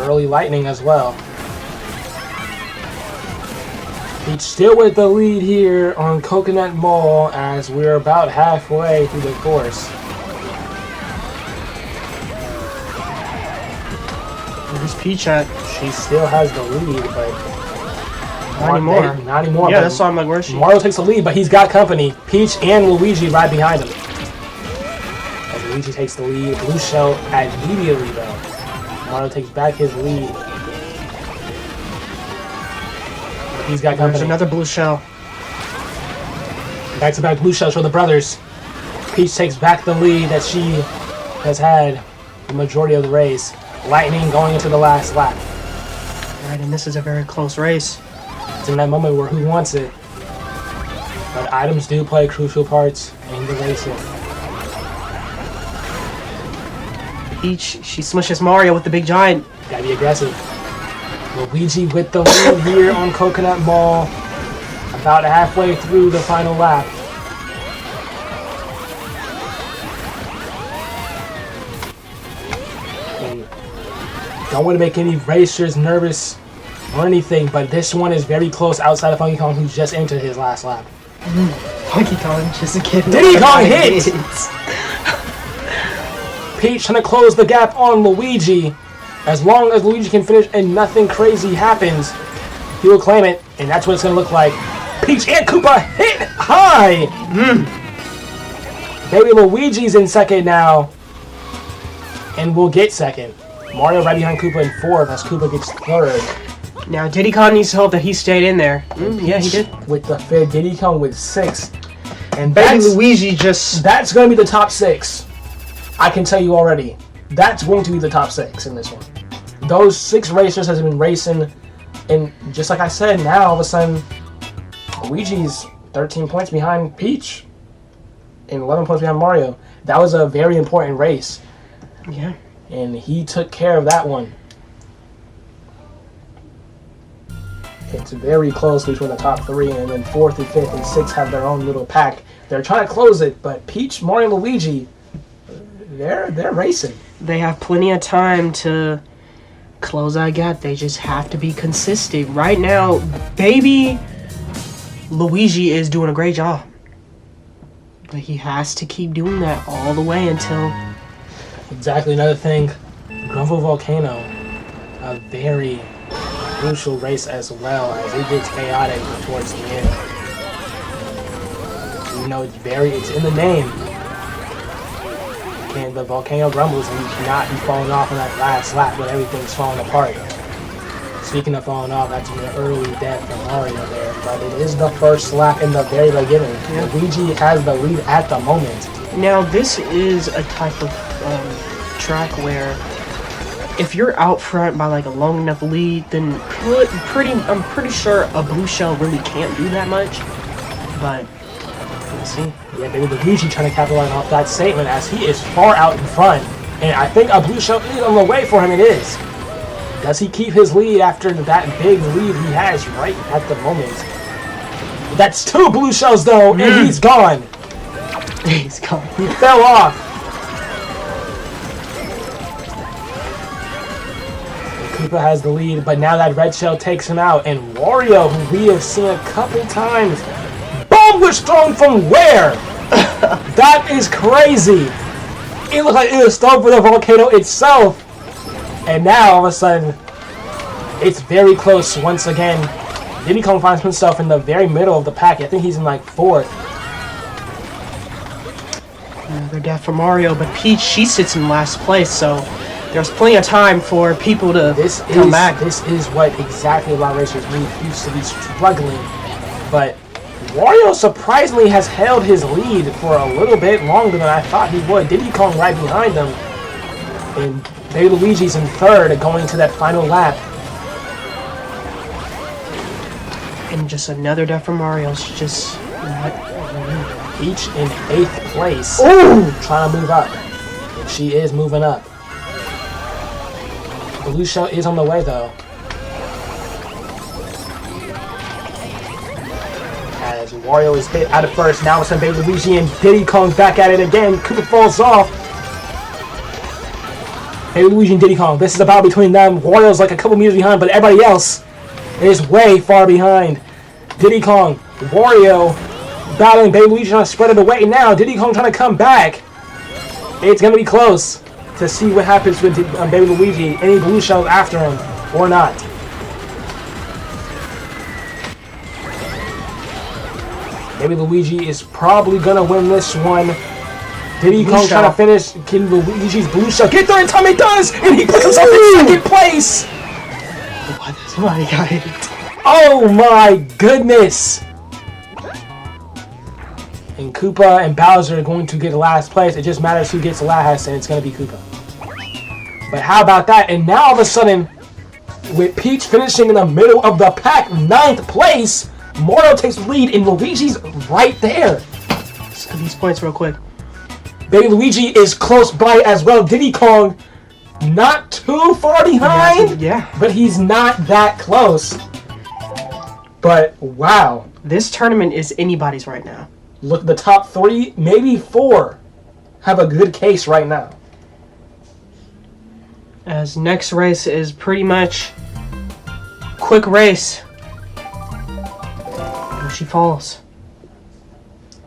Early lightning as well. Peach still with the lead here on Coconut Mall as we're about halfway through the course. Where's Peach at? She still has the lead, but not anymore. Not anymore. Yeah, that's why I'm like, where's she? Mario takes the lead, but he's got company. Peach and Luigi right behind him. As Luigi takes the lead, blue shell immediately though. Mario takes back his lead. He's got company. There's another blue shell. Back-to-back blue shells for the brothers. Peach takes back the lead that she has had the majority of the race. Lightning going into the last lap. Right, and this is a very close race. It's in that moment where who wants it. But items do play crucial parts in the racing. Peach, she smushes Mario with the big giant. Gotta be aggressive. Luigi with the lead here on Coconut Mall. About halfway through the final lap. And don't want to make any racers nervous or anything, but this one is very close outside of Funky Kong, who just entered his last lap. Funky Kong just a kid. Diddy Kong hits! Peach trying to close the gap on Luigi. As long as Luigi can finish and nothing crazy happens, he will claim it, and that's what it's going to look like. Peach and Koopa hit high! Baby Luigi's in second now. And will get second. Mario right behind Koopa in fourth as Koopa gets third. Now Diddy Kong needs to hope that he stayed in there. Yeah, he did. With the fifth, Diddy Kong with sixth. And Baby Luigi just... That's going to be the top 6. I can tell you already. That's going to be the top 6 in this one. Those 6 racers has been racing. And just like I said, now all of a sudden, Luigi's 13 points behind Peach. And 11 points behind Mario. That was a very important race. Yeah. And he took care of that one. It's very close between the top 3, and then 4th and 5th and 6th have their own little pack. They're trying to close it, but Peach, Mario, and Luigi, they're racing. They have plenty of time to close that gap. They just have to be consistent. Right now, baby Luigi is doing a great job. But he has to keep doing that all the way until... Exactly. Another thing, Grumble Volcano, a very crucial race as well, as it gets chaotic towards the end. You know, it's in the name. And the volcano grumbles, and you cannot be falling off on that last lap when everything's falling apart. Speaking of falling off, that's an early death from Mario there, but it is the first lap in the very beginning. Yeah. Luigi has the lead at the moment. Now, this is a type of track where if you're out front by like a long enough lead, then I'm pretty sure a blue shell really can't do that much. But we'll see. Yeah, maybe Luigi trying to capitalize off that statement as he is far out in front, and I think a blue shell is on the way for him. It is. Does he keep his lead after that big lead he has right at the moment? That's 2 blue shells though, and he's gone. He's gone. He fell off. Koopa has the lead, but now that red shell takes him out, and Wario, who we have seen a couple times, bomb was thrown from where? That is crazy. It looked like it was thrown for the volcano itself, and now all of a sudden, it's very close once again. Diddy Kong finds himself in the very middle of the pack. I think he's in like 4th. Another death for Mario, but Peach, she sits in last place, so there's plenty of time for people to come back. This is what exactly a lot of racers need. Used to be struggling, but Wario surprisingly has held his lead for a little bit longer than I thought he would. Diddy Kong right behind him, and Baby Luigi's in 3rd, going to that final lap. And just another death for Mario's just Peach in 8th place. Ooh! Trying to move up. She is moving up. Blue shell is on the way though. As Wario is hit out of first, now it's Baby Luigi and Diddy Kong back at it again. Koopa falls off. Baby Luigi and Diddy Kong. This is a battle between them. Wario's like a couple meters behind, but everybody else is way far behind. Diddy Kong, Wario battling Baby Luigi, trying to spread it away now. Diddy Kong trying to come back. It's going to be close to see what happens with Baby Luigi. Any blue shells after him or not. Baby Luigi is probably going to win this one. Diddy Kong trying to finish. Can Luigi's blue shell get there in time? It does! And he puts himself in 2nd place! What? Somebody got hit. Oh my goodness! And Koopa and Bowser are going to get last place. It just matters who gets last, and it's going to be Koopa. But how about that? And now all of a sudden, with Peach finishing in the middle of the pack, 9th place, Mario takes the lead, and Luigi's right there. Let's get these points real quick. Baby Luigi is close by as well. Diddy Kong, not too far behind. Yeah. But he's not that close. But, wow. This tournament is anybody's right now. Look, the top 3, maybe 4, have a good case right now. As next race is pretty much quick race. Yoshi Falls.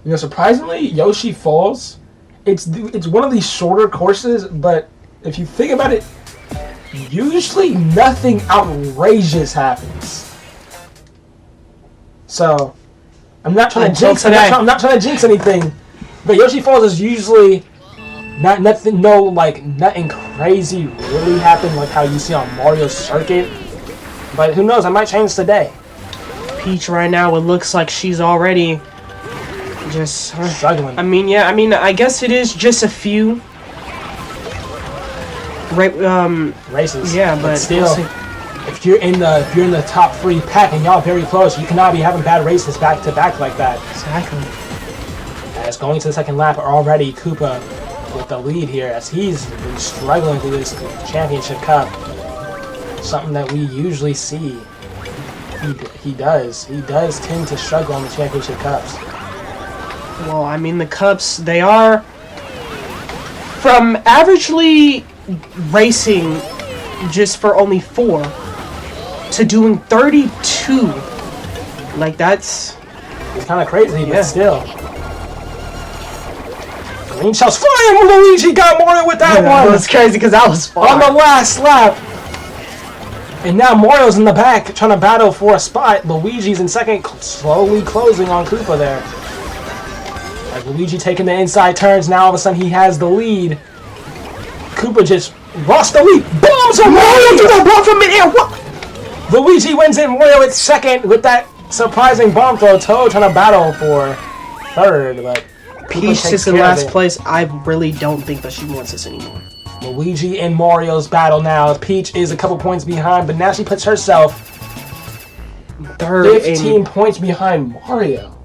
You know, surprisingly, Yoshi Falls, it's one of these shorter courses, but if you think about it, usually nothing outrageous happens. So, I'm not trying to jinx anything, But Yoshi Falls is usually nothing crazy really happened like how you see on Mario Circuit. But who knows? I might change today. Peach right now, it looks like she's already just struggling. I guess it is just a few races. Yeah, but still, if you're in the top 3 pack and y'all very close, you cannot be having bad races back to back like that. Exactly. As going to the second lap already, Koopa with the lead here as he's been struggling through this championship cup. Something that we usually see. He does tend to struggle on the championship cups. Well, I mean, the cups, they are from averagely racing just for only 4 to doing 32. Like, it's kind of crazy, but still. Green shells flying! Luigi got Mario with that one! That's crazy because that was fun. On the last lap! And now Mario's in the back trying to battle for a spot. Luigi's in second, slowly closing on Koopa there. Like Luigi taking the inside turns, now all of a sudden he has the lead. Koopa just lost the lead. Bombs on Mario! Do that bomb from midair! What? Luigi wins it. Mario at second with that surprising bomb throw. Toad trying to battle for third, but Peach is in last place. I really don't think that she wants this anymore. Luigi and Mario's battle now. Peach is a couple points behind, but now she puts herself third, 15 points behind Mario.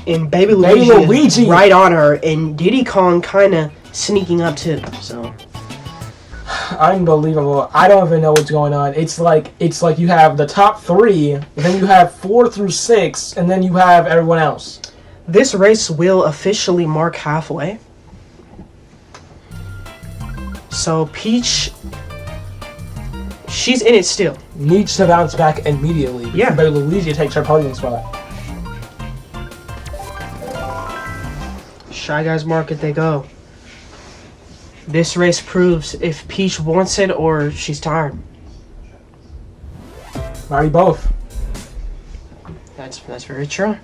And Baby Luigi right on her, and Diddy Kong kind of sneaking up too. So unbelievable. I don't even know what's going on. It's like you have the top 3, and then you have 4 through 6, and then you have everyone else. This race will officially mark halfway. So Peach, she's in it still. Needs to bounce back immediately. Yeah. But Luigi takes her podium spot. Shy Guys Market they go. This race proves if Peach wants it or she's tired. Maybe both. That's very true.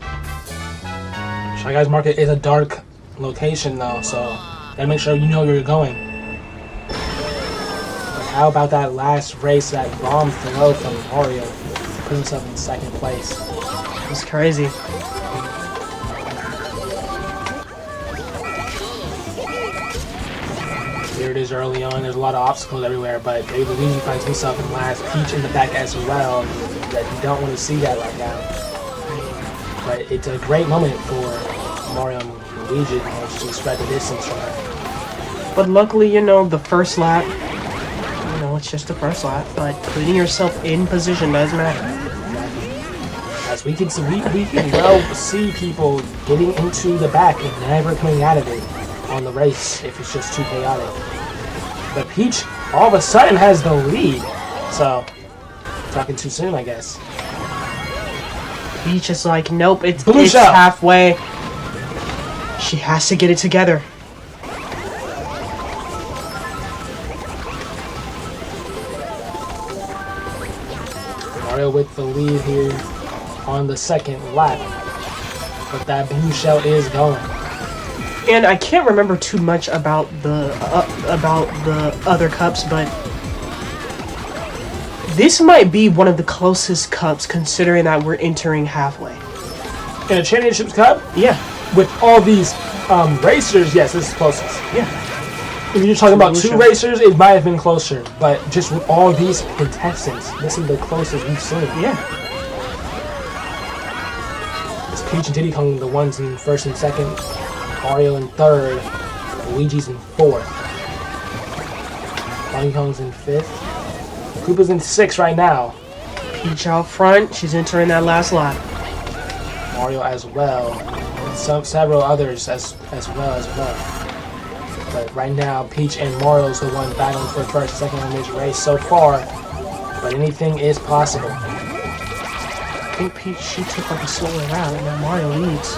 Shy Guys Market is a dark location though, so gotta make sure you know where you're going. But how about that last race, that bomb throw from Wario? Put himself in second place. It's crazy. Here it is early on. There's a lot of obstacles everywhere, but Baby Luigi finds himself in last. Peach in the back as well. That you don't want to see that right now. But it's a great moment for Mario and Luigi to spread the distance from her. But luckily, the first lap, it's just the first lap. But putting yourself in position does matter. As we can see, we can well see people getting into the back and never coming out of it on the race if it's just too chaotic. But Peach all of a sudden has the lead. So, talking too soon, I guess. Peach is like, nope, it's shell. Halfway. She has to get it together. Mario with the lead here on the second lap. But that blue shell is going. And I can't remember too much about the other cups, but this might be one of the closest cups considering that we're entering halfway. In a championships cup? Yeah. With all these racers, yes, this is closest. Yeah. If you're talking about 2 racers, it might have been closer. But just with all these contestants, this is the closest we've seen. Yeah. It's Peach and Diddy Kong, the ones in first and second. Mario in third. Luigi's in fourth. Donkey Kong's in fifth. Koopa's in sixth right now. Peach out front. She's entering that last lap. Mario as well. And several others as well. But right now, Peach and Mario's the one battling for first and second in this race so far. But anything is possible. I think Peach, she took like a slower route, and now Mario leads.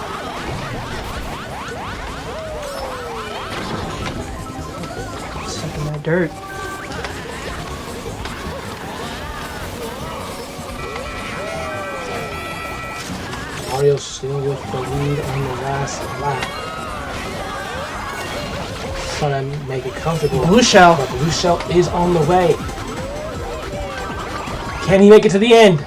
Stuck in that dirt. Mario still with the lead on the last lap. Trying to make it comfortable. Blue shell. But blue shell is on the way. Can he make it to the end?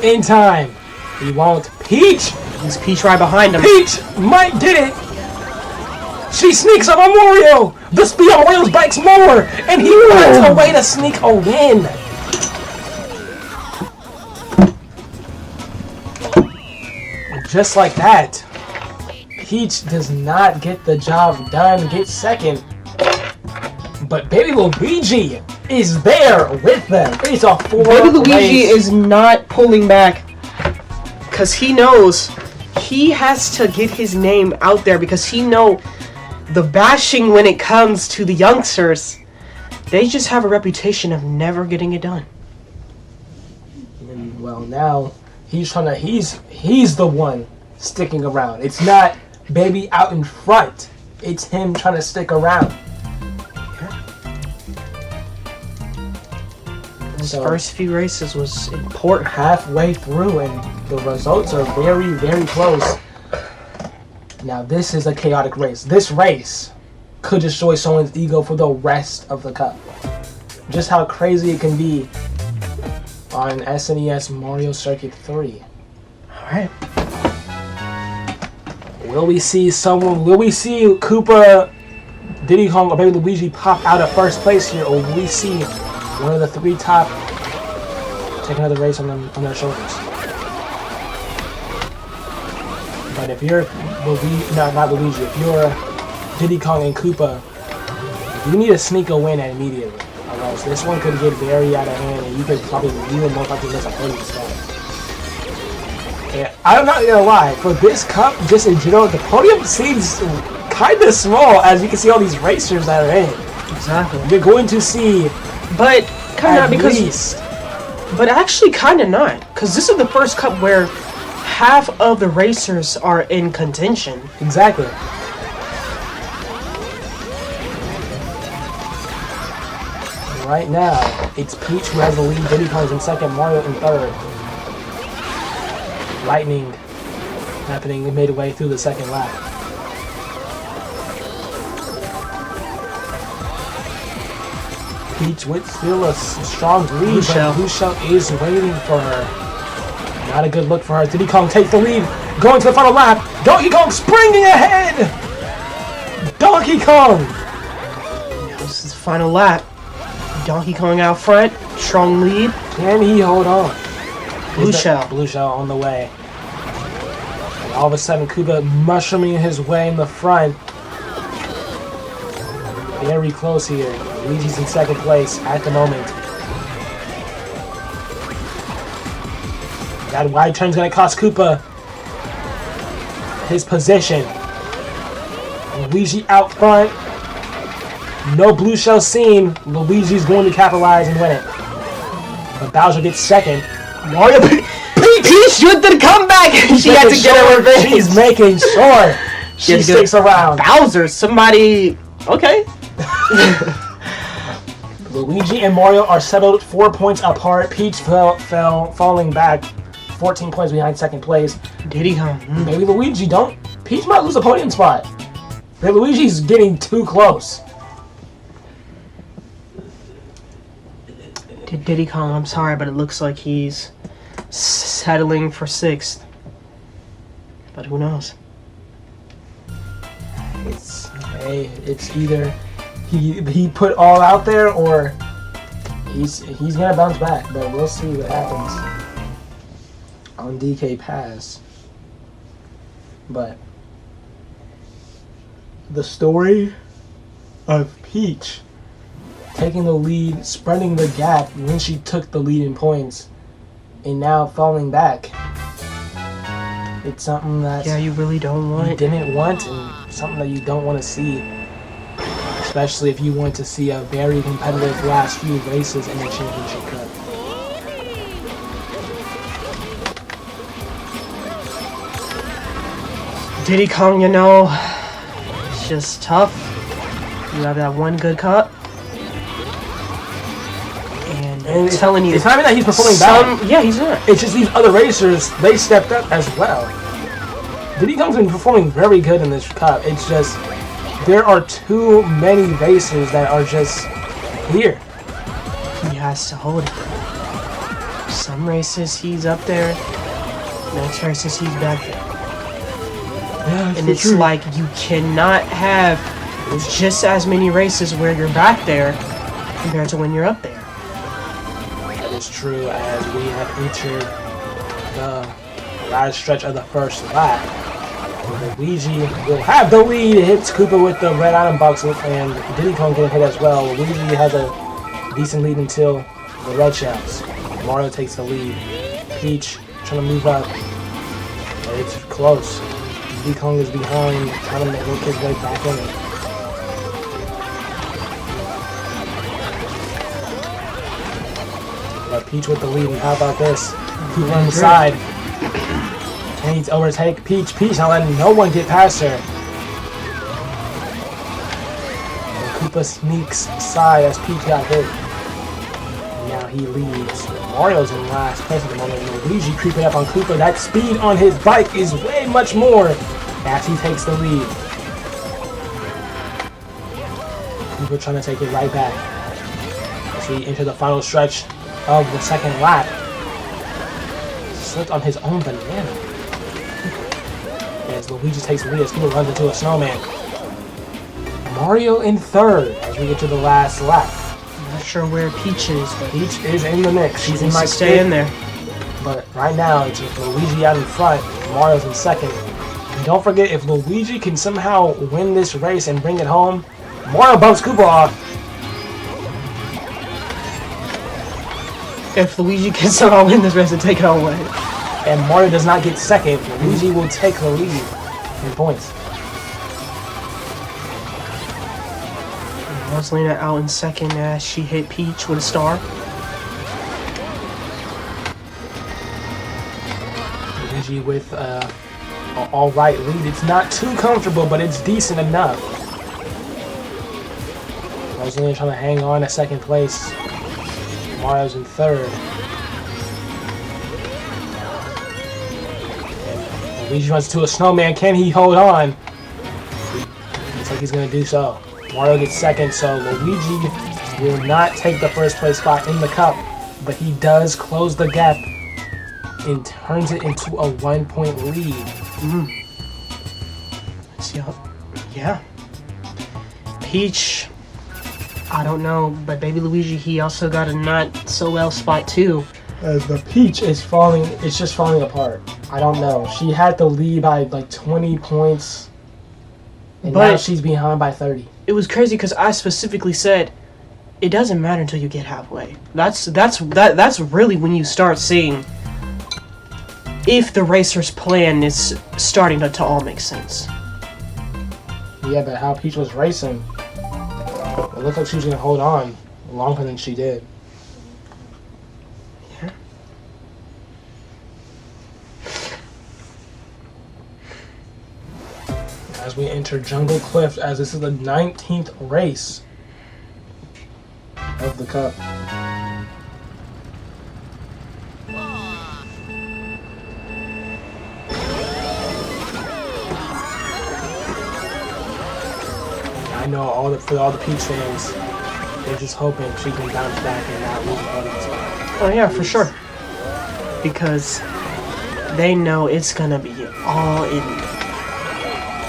In time. He won't. Peach! There's Peach right behind him. Peach might get it! She sneaks up on Wario! The speed on Wario's bike's more! And he finds a way to sneak a win! Just like that, Peach does not get the job done, gets second. But Baby Luigi is there with them. It's a 4 Baby Luigi race. is not pulling back because he knows he has to get his name out there because he know the bashing when it comes to the youngsters. They just have a reputation of never getting it done. And, well, now he's trying to. He's the one sticking around. It's not Baby out in front. It's him trying to stick around. Those first few races was important. Halfway through, and the results are very, very close. Now, this is a chaotic race. This race could destroy someone's ego for the rest of the cup. Just how crazy it can be on SNES Mario Circuit 3. Alright. Will we see Koopa, Diddy Kong, or Baby Luigi pop out of first place here, or will we see one of the 3 top take another race on their shoulders? But if you're not Luigi, if you're Diddy Kong and Koopa, you need to sneak a win immediately. Otherwise, this one could get very out of hand, and you could probably even most likely miss a podium spot. Yeah, I'm not gonna lie, for this cup, just in general, the podium seems kind of small, as you can see all these racers that are in. Exactly. You're going to see, but kind of because, least. but actually kind of not, because this is the first cup where half of the racers are in contention. Exactly. Right now, it's Peach who has the lead, Diddy Kong's in second, Mario in third. Lightning happening midway through the second lap. Peach with still a strong lead, but Blue Shell is waiting for her. Not a good look for her. Diddy Kong takes the lead, going to the final lap. Donkey Kong springing ahead! Donkey Kong! This is the final lap. Donkey Kong out front, strong lead. Can he hold on? Blue Shell on the way. And all of a sudden, Koopa mushrooming his way in the front. Very close here. Luigi's in second place at the moment. That wide turn's gonna cost Koopa his position. Luigi out front. No Blue Shell seen. Luigi's going to capitalize and win it. But Bowser gets second. Mario Peach with the comeback! She had to get her revenge. She's making sure she sticks around. Bowser, somebody... Okay. Luigi and Mario are settled 4 points apart. Peach falling back 14 points behind second place. Diddy Kong. Maybe Luigi don't. Peach might lose a podium spot. But Luigi's getting too close. Diddy Kong, I'm sorry, but it looks like he's settling for 6th. But who knows? It's either he put all out there, or he's gonna bounce back. But we'll see what happens on DK Pass. But the story of Peach taking the lead, spreading the gap when she took the lead in points, and now falling back. It's something that you really don't want. You didn't want, and something that you don't want to see. Especially if you want to see a very competitive last few races in the Championship Cup. Diddy Kong, you know, it's just tough. You have that one good cup. And I'm telling you, it's not even that he's performing bad. Yeah, he's not. It's just these other racers, they stepped up as well. Diddy Kong's been performing very good in this cup. It's just there are too many races that are just here. He has to hold it. Some races he's up there, next races he's back there. Yeah, and it's true. Like you cannot have just as many races where you're back there compared to when you're up there. That is true, as we have entered the last stretch of the first lap. Luigi will have the lead. Hits Koopa with the red item box, and Diddy Kong getting hit as well. Luigi has a decent lead until the red shells. Mario takes the lead. Peach trying to move up. But it's close. Diddy Kong is behind, trying to make his way back in it. But Peach with the lead, and how about this? Koopa on the side. Can he overtake Peach? Peach not letting no one get past her. And Koopa sneaks aside as Peach got hit. And now he leads. Mario's in last place at the moment. Luigi creeping up on Koopa. That speed on his bike is way much more as he takes the lead. Koopa trying to take it right back as we enter the final stretch of the second lap. Slipped on his own banana. As Luigi takes the lead as Koopa runs into a snowman. Mario in third as we get to the last lap. I'm not sure where Peach is, but Peach is in the mix. She's in my stay in there. But right now, it's Luigi out in front. Mario's in second. And don't forget, if Luigi can somehow win this race and bring it home, Mario bumps Koopa off. If Luigi can somehow win this race and take it all away. And Mario does not get second, Luigi will take the lead in points. Rosalina out in second as she hit Peach with a star. Luigi with an alright lead. It's not too comfortable, but it's decent enough. Rosalina trying to hang on to second place. Mario's in third. And Luigi runs to a snowman. Can he hold on? Looks like he's going to do so. Mario gets second, so Luigi will not take the first place spot in the cup, but he does close the gap and turns it into a 1-point lead. Yeah. Peach, I don't know, but Baby Luigi, he also got a not so well spot too. The Peach is falling, it's just falling apart. I don't know. She had the lead by like 20 points, and now she's behind by 30. It was crazy because I specifically said it doesn't matter until you get halfway. That's really when you start seeing if the racer's plan is starting to all make sense. Yeah, but how Peach was racing, it looked like she was going to hold on longer than she did. Yeah. As we enter Jungle Cliff, as this is the 19th race of the Cup. I know for all the Peach fans, they're just hoping she can bounce back and not lose the podium spot. Oh yeah, for sure. Because they know it's gonna be all in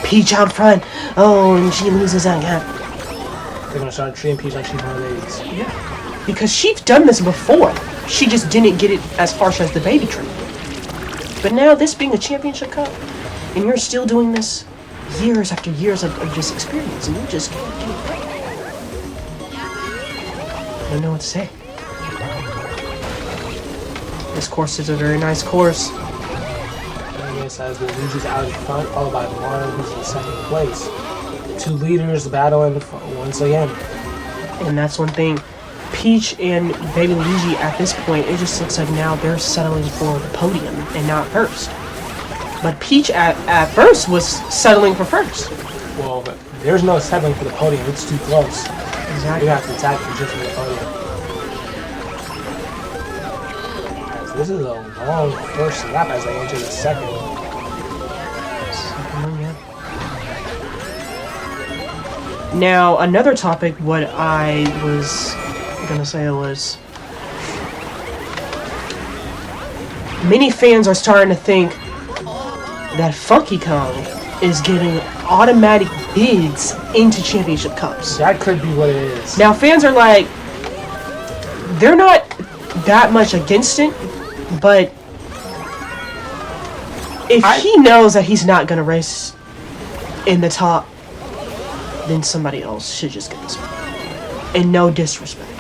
Peach out front. Oh, and she loses that gap. They're gonna start treating Peach like she's one of these. Yeah. Because she's done this before. She just didn't get it as harsh as the baby tree. But now, this being a championship cup, and you're still doing this years after years of just experience, and you just can't do it. I don't know what to say. This course is a very nice course. As Luigi's out in front, followed by Mario, who's in second place. Two leaders battling once again. And that's one thing. Peach and Baby Luigi at this point, it just looks like now they're settling for the podium and not first. But Peach at first was settling for first. Well, but there's no settling for the podium. It's too close. Exactly. You have to attack for just for the podium. This is a long first lap as they enter the second. Now, another topic, what I was gonna say was, many fans are starting to think that Funky Kong is getting automatic bids into championship cups. That could be what it is. Now, fans are like, they're not that much against it, but if he knows that he's not gonna race in the top, then somebody else should just get this one. And no disrespect.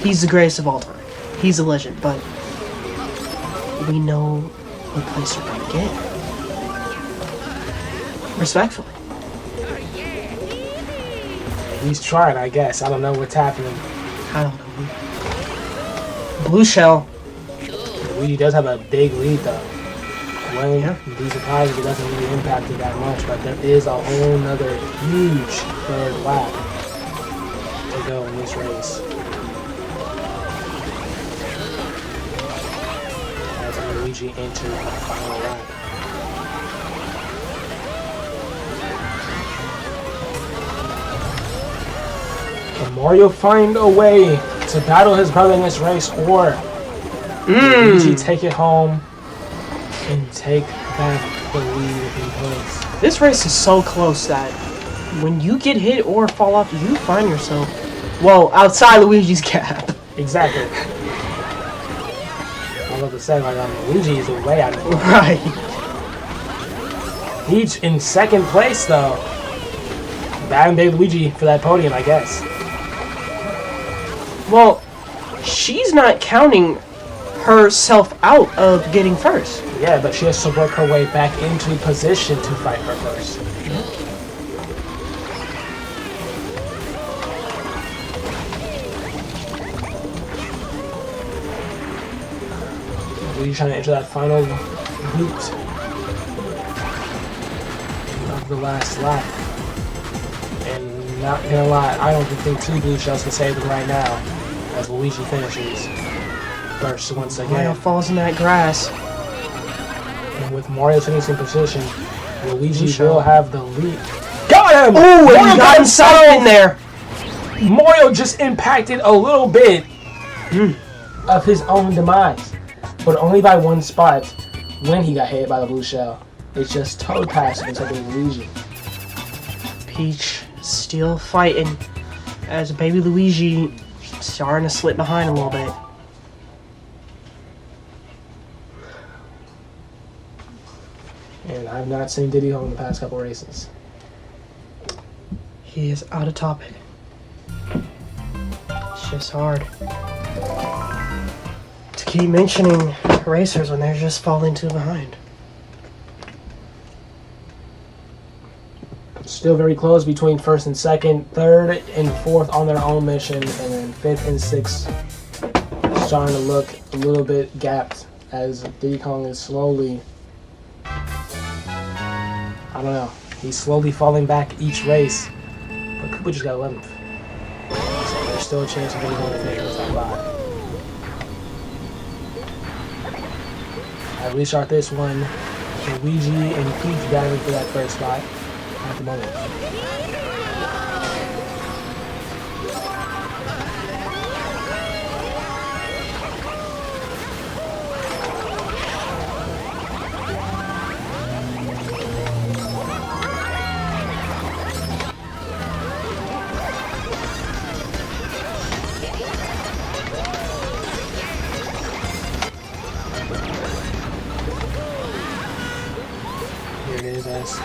He's the greatest of all time. He's a legend, but we know what place we're gonna get. Respectfully. He's trying, I guess. I don't know what's happening. I don't know. Blue Shell. Luigi does have a big lead, though. Wouldn't be surprised if it doesn't really impact it that much, but there is a whole nother huge third lap to go in this race. As Luigi enters the final lap. Can Mario find a way to battle his brother in this race, or Luigi take it home and take back the lead if he plays? This race is so close that when you get hit or fall off, you find yourself, well, outside Luigi's gap. Exactly. I love to say, like, Luigi is way out of the way. Right. He's in second place, though. Bad and big Luigi for that podium, I guess. Well, she's not counting herself out of getting first. Yeah, but she has to work her way back into position to fight for first. Luigi trying to enter that final loop of the last lap. And not gonna lie, I don't think two blue shells can save them right now as Luigi finishes first once again. Mario falls in that grass. And with Mario finishing position, Luigi will have the lead. Got him! Oh, and he got himself in there. Mario just impacted a little bit of his own demise, but only by one spot when he got hit by the blue shell. It's just toad pass instead of Luigi. Peach still fighting as baby Luigi starting to slip behind a little bit. And I've not seen Diddy Kong in the past couple races. He is out of topic. It's just hard to keep mentioning racers when they're just falling too behind. Still very close between first and second, third and fourth on their own mission, and then fifth and sixth starting to look a little bit gapped as Diddy Kong is slowly, I don't know, he's slowly falling back each race, but Koopa just got 11th. So there's still a chance of Diddy Kong to finish with that bot. As we start this one, Luigi and Peach battling for that first spot at the moment.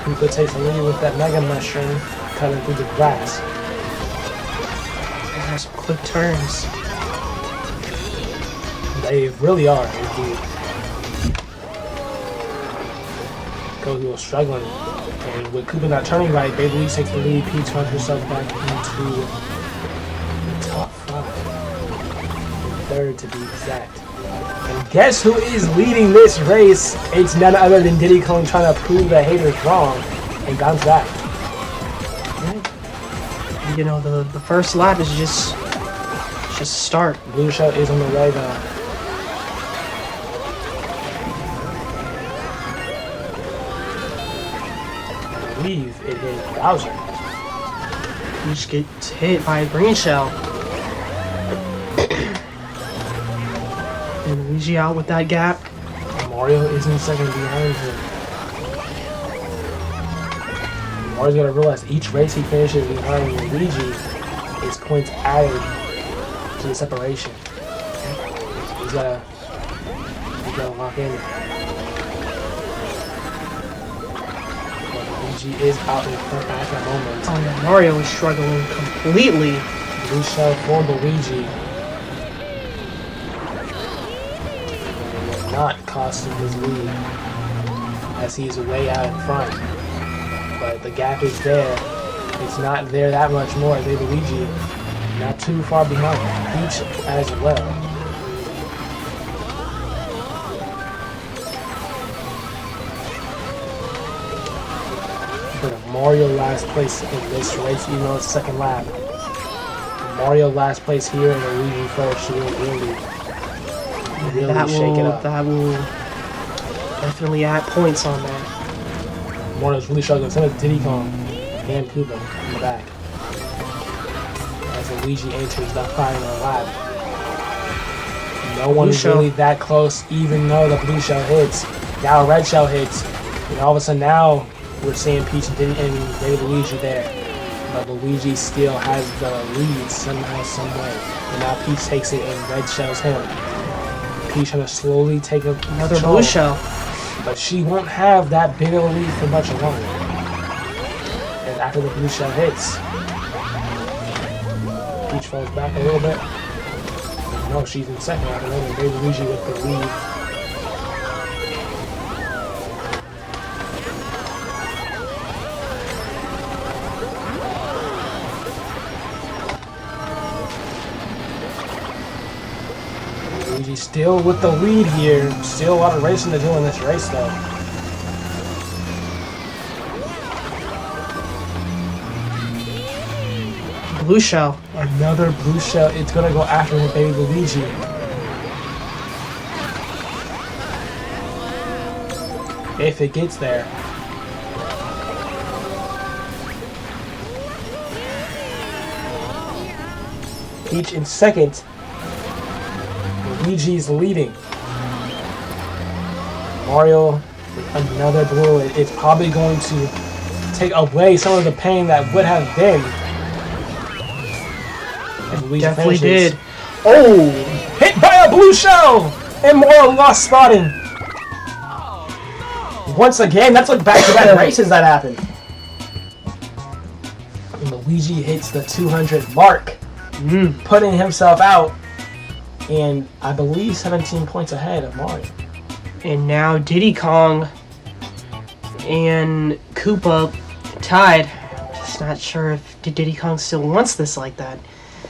Koopa takes a lead with that Mega Mushroom cutting through the grass. They have some quick turns. They really are, indeed. Goku was struggling, and with Koopa not turning right, Baby Luigi takes the lead. Peach finds herself back into the top 5. Third to be exact. And guess who is leading this race? It's none other than Diddy Kong trying to prove the haters wrong and bounce back. You know, the first lap is just a start. Blue Shell is on the way though. I believe it is Bowser. Peach gets hit by a green shell. And Luigi out with that gap. Mario is in second behind him. Mario's gotta realize each race he finishes behind Luigi is points added to the separation. He's gotta lock in. But Luigi is out in front at that moment. Oh yeah, Mario is struggling completely. Blue shell for Luigi. Not costing his lead as he's way out in front. But the gap is there. It's not there that much more. Luigi not too far behind. Peach as well. But Mario last place in this race, even though it's second lap. Mario last place here and Luigi first will really shake it up. That will definitely add points on that. Mario's really struggling. Same as Diddy Kong and Koopa in the back. As Luigi enters the final lap. No one is really that close, even though the blue shell hits. Now red shell hits. And all of a sudden now we're seeing Peach and Luigi there. But Luigi still has the lead somehow, some way. And now Peach takes it and red shells him. Peach gonna slowly take another blue shell. But she won't have that big of a lead for much longer. And after the blue shell hits, Peach falls back a little bit. No, she's in second after that, and Luigi with the lead. Luigi still with the lead here. Still a lot of racing to do in this race, though. Blue shell. Another blue shell. It's gonna go after him, baby Luigi. If it gets there. Peach in second. Luigi's leading. Mario with another blue. It's probably going to take away some of the pain that would have been. Definitely did. Oh! Hit by a blue shell! And Mario lost spotting. Once again, that's like back-to-back races that happened. And Luigi hits the 200 mark, putting himself out. And I believe 17 points ahead of Mario. And now Diddy Kong and Koopa tied. Just not sure if Diddy Kong still wants this like that.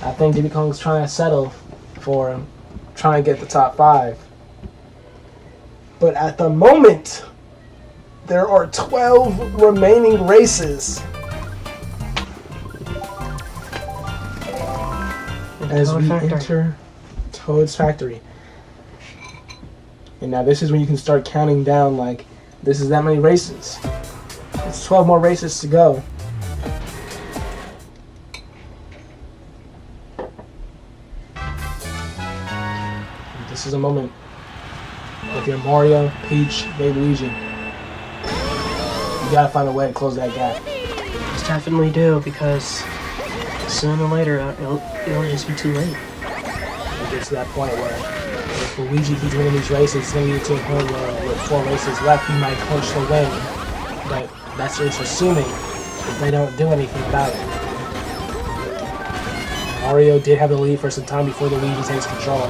I think Diddy Kong's trying to settle for trying to get the top 5. But at the moment, there are 12 remaining races. As we enter Toad's Factory. And now this is when you can start counting down, like, this is that many races. It's 12 more races to go. And this is a moment with your Mario, Peach, Baby Luigi. You gotta find a way to close that gap. Just definitely do, because sooner or later it'll just be too late. It gets to that point where if Luigi keeps winning these races, it's going to get to a point where with 4 races left, he might clinch the win. But that's just assuming if they don't do anything about it. Mario did have the lead for some time before the Luigi takes control.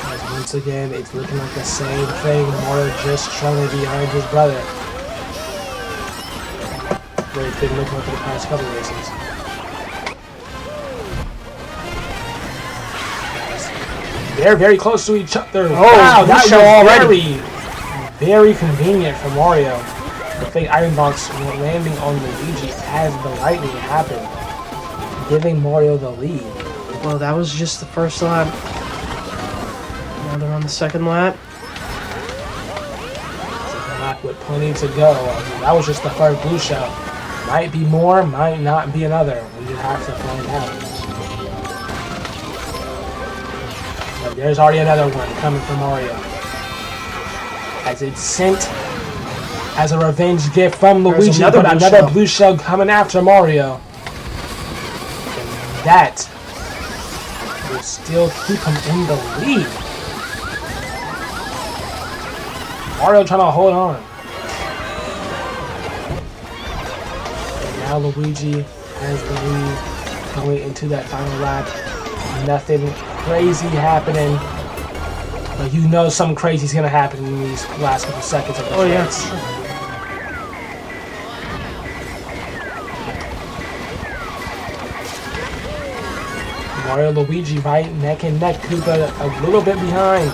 As once again, it's looking like the same thing. Mario just trying to behind his brother. Where it's been looking like for the past couple races. They're very close to each other. Oh, wow, that was already very convenient for Mario. The fake iron box landing on Luigi as the lightning happened, giving Mario the lead. Well, that was just the first lap. Now they're on the second lap. with plenty to go. That was just the first blue shell. Might be more, might not be another. We just have to find out. But there's already another one coming from Mario. As it's sent as a revenge gift from Luigi, but another blue shell coming after Mario. And that will still keep him in the lead. Mario trying to hold on. And now Luigi has the lead going into that final lap. Nothing crazy happening. But you know something crazy is going to happen in these last couple seconds of the race. Yes. Mario and Luigi right neck and neck. Koopa a little bit behind.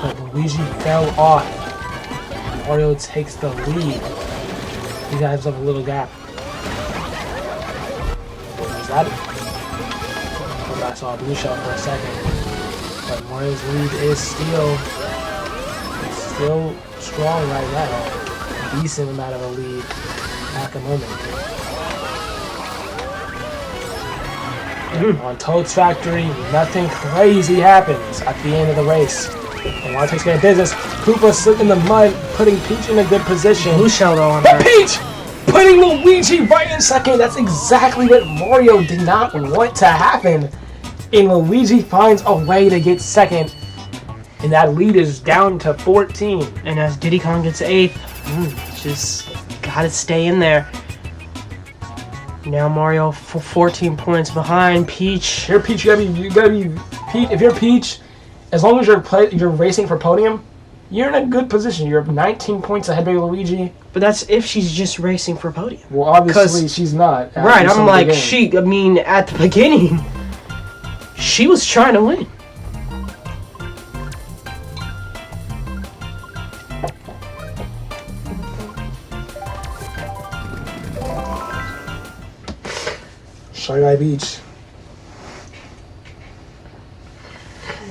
But Luigi fell off. Mario takes the lead. He got himself a little gap. Is that it? I saw a blue shell for a second. But Mario's lead is still strong right now. Decent amount of a lead at the moment. On Toad's Factory, nothing crazy happens at the end of the race. And Mario takes care of business. Koopa slipped in the mud, putting Peach in a good position. Blue shell though on But Peach putting Luigi right in second. That's exactly what Mario did not want to happen. And Luigi finds a way to get second. And that lead is down to 14. And as Diddy Kong gets 8th, just gotta stay in there. Now Mario 14 points behind. Peach. You're Peach. You gotta be Peach. If you're Peach, as long as you're racing for podium, you're in a good position. You're 19 points ahead of Luigi. But that's if she's just racing for podium. Well, obviously she's not. Right. I'm like at the beginning, she was trying to win. Shy Guy Beach.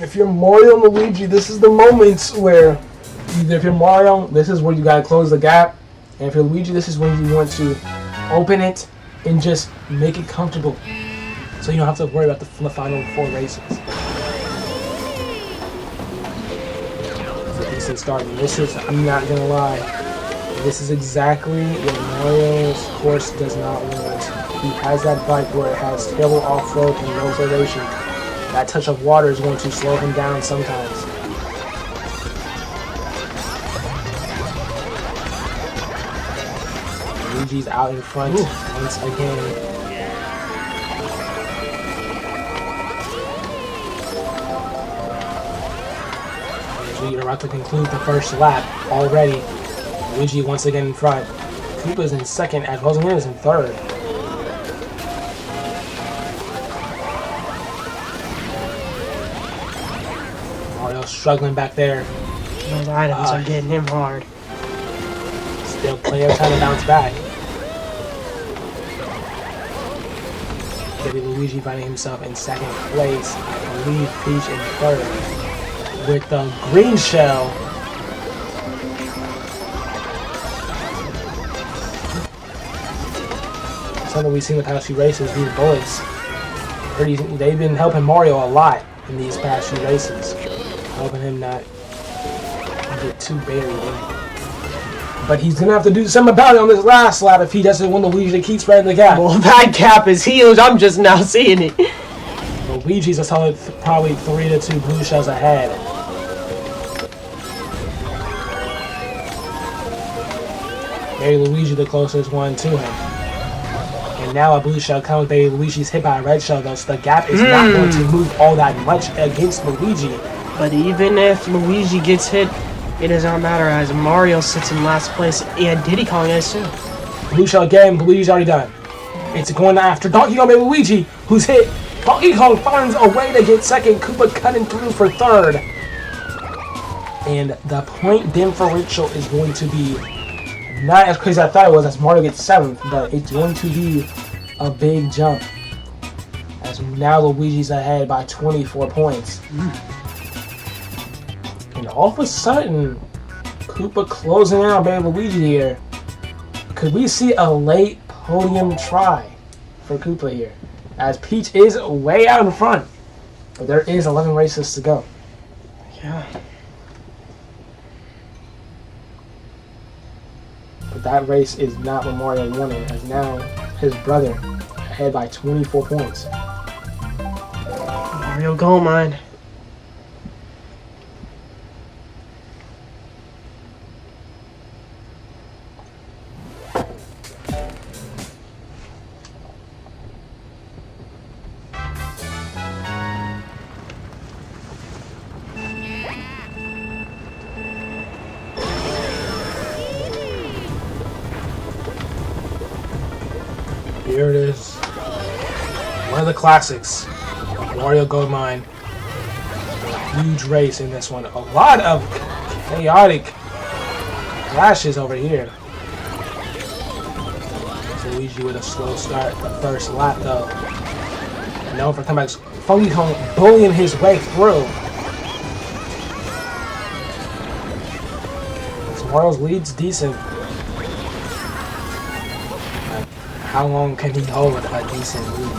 If you're Mario and Luigi, this is the moments where, if you're Mario, this is where you gotta close the gap, and if you're Luigi, this is when you want to open it and just make it comfortable, so you don't have to worry about the final 4 races. It's a decent start, and this is, I'm not gonna lie, this is exactly what Mario's course does not want. He has that bike where it has terrible off-road and no acceleration. That touch of water is going to slow him down sometimes. Luigi's out in front once again. We're about to conclude the first lap already. Luigi once again in front. Koopa's in second, as Rosalina is in third. Struggling back there. Those items are getting him hard. Still plenty of time to bounce back. Getting Luigi finding himself in second place. I believe Peach in third. With the green shell. Something we've seen the past few races, these bullets. They've been helping Mario a lot in these past few races. Helping him not get too buried in it. But he's going to have to do something about it on this last lap if he doesn't want Luigi to keep spreading the gap. Well, that gap is huge. I'm just now seeing it. Luigi's a solid probably 3 to 2 blue shells ahead. Maybe Luigi the closest one to him. And now a blue shell comes. Baby Luigi's hit by a red shell though, so the gap is not going to move all that much against Luigi. But even if Luigi gets hit, it does not matter as Mario sits in last place and Diddy Kong is too. Blue shell again, Luigi's already done. It's going after Donkey Kong and Luigi, who's hit. Donkey Kong finds a way to get second, Koopa cutting through for third. And the point differential is going to be not as crazy as I thought it was as Mario gets 7th, but it's going to be a big jump. As now Luigi's ahead by 24 points. And all of a sudden, Koopa closing out Baby Luigi here. Could we see a late podium try for Koopa here? As Peach is way out in front. But there is 11 races to go. Yeah. But that race is not what Mario wanted, as now his brother ahead by 24 points. Mario Gold Mine. Here it is. One of the classics. Wario Gold Mine. Huge race in this one. A lot of chaotic crashes over here. So Luigi with a slow start the first lap though. Known for comebacks. Funky Kong bullying his way through. So Mario's lead's decent. How long can he hold a decent lead?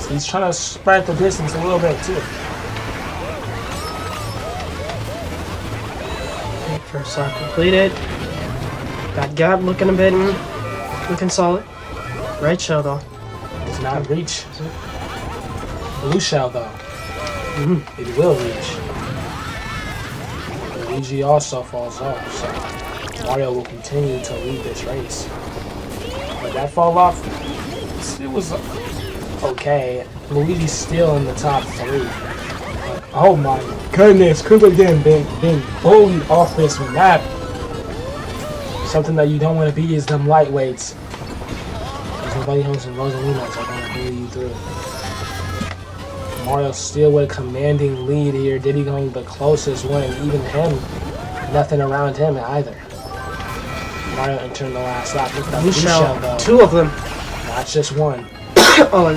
So he's trying to spread the distance a little bit too. First lap completed. That gap looking a bit, looking solid. Red shell though. Does not reach. Blue shell though. It will reach. Luigi also falls off, so Mario will continue to lead this race. But that fall off, it was okay. Luigi's still in the top 3. But, oh my goodness, Koopa again being bullied off this map. Something that you don't want to be is them lightweights. Because nobody else in Rosalinas are going to bully you through. Mario still with a commanding lead here. Diddy Kong the closest one, and even him, nothing around him either. Mario entering the last lap with the blue shell though. 2 of them. Not just one. Oh,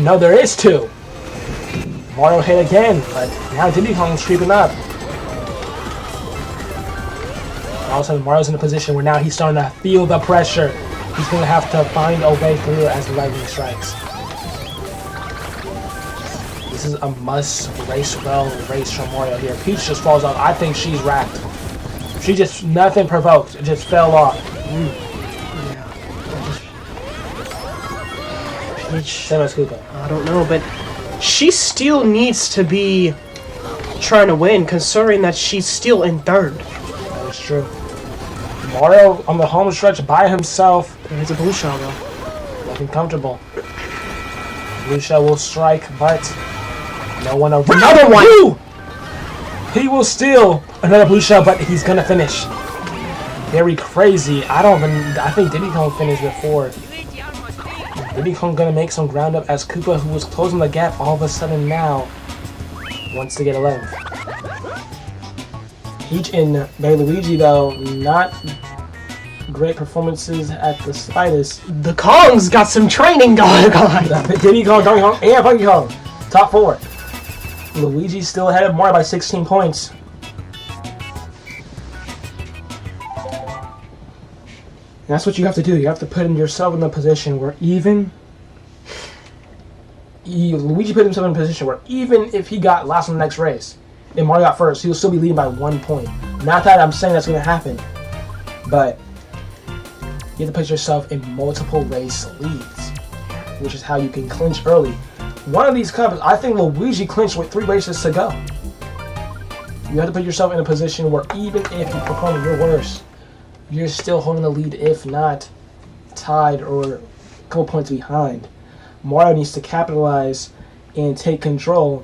no, there is 2. Mario hit again, but now Diddy Kong's creeping up. All of a sudden, Mario's in a position where now he's starting to feel the pressure. He's going to have to find a way through as the lightning strikes. This is a must race well race from Mario here. Peach just falls off. I think she's racked. She just, nothing provoked. It just fell off. Yeah. Peach. Same as Koopa. I don't know, but she still needs to be trying to win, considering that she's still in 3rd. That is true. Mario on the home stretch by himself. There's a blue shell though. Looking comfortable. Blue shell will strike, but no one over. Another one! Woo! He will steal another blue shell, but he's gonna finish. Very crazy. I think Diddy Kong finished before. Diddy Kong gonna make some ground up as Koopa, who was closing the gap, all of a sudden now wants to get 11th. Peach and Baby Luigi though, not great performances at the slightest. The Kongs got some training going on. Diddy Kong, Donkey Kong, and Funky Kong. Top 4. Luigi's still ahead of Mario by 16 points. And that's what you have to do. You have to put yourself in a position where Luigi put himself in a position where even if he got last in the next race, and Mario got first, he'll still be leading by 1 point. Not that I'm saying that's going to happen, but you have to put yourself in multiple race leads, which is how you can clinch early. One of these cups, I think Luigi clinched with 3 races to go. You have to put yourself in a position where even if you perform your worst, you're still holding the lead, if not tied or a couple points behind. Mario needs to capitalize and take control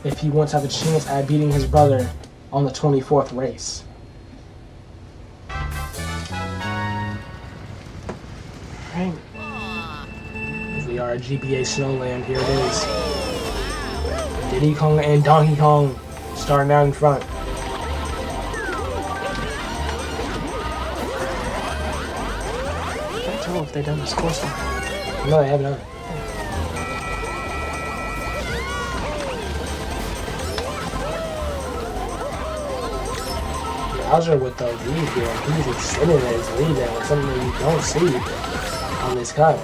if he wants to have a chance at beating his brother on the 24th race. Right. We are at GBA Snowland, here it is. Diddy Kong and Donkey Kong starting out in front. I can't tell if they've done this course now. No, they haven't done it. Bowser with the lead here. He's extending his lead there, something that you don't see on this cup.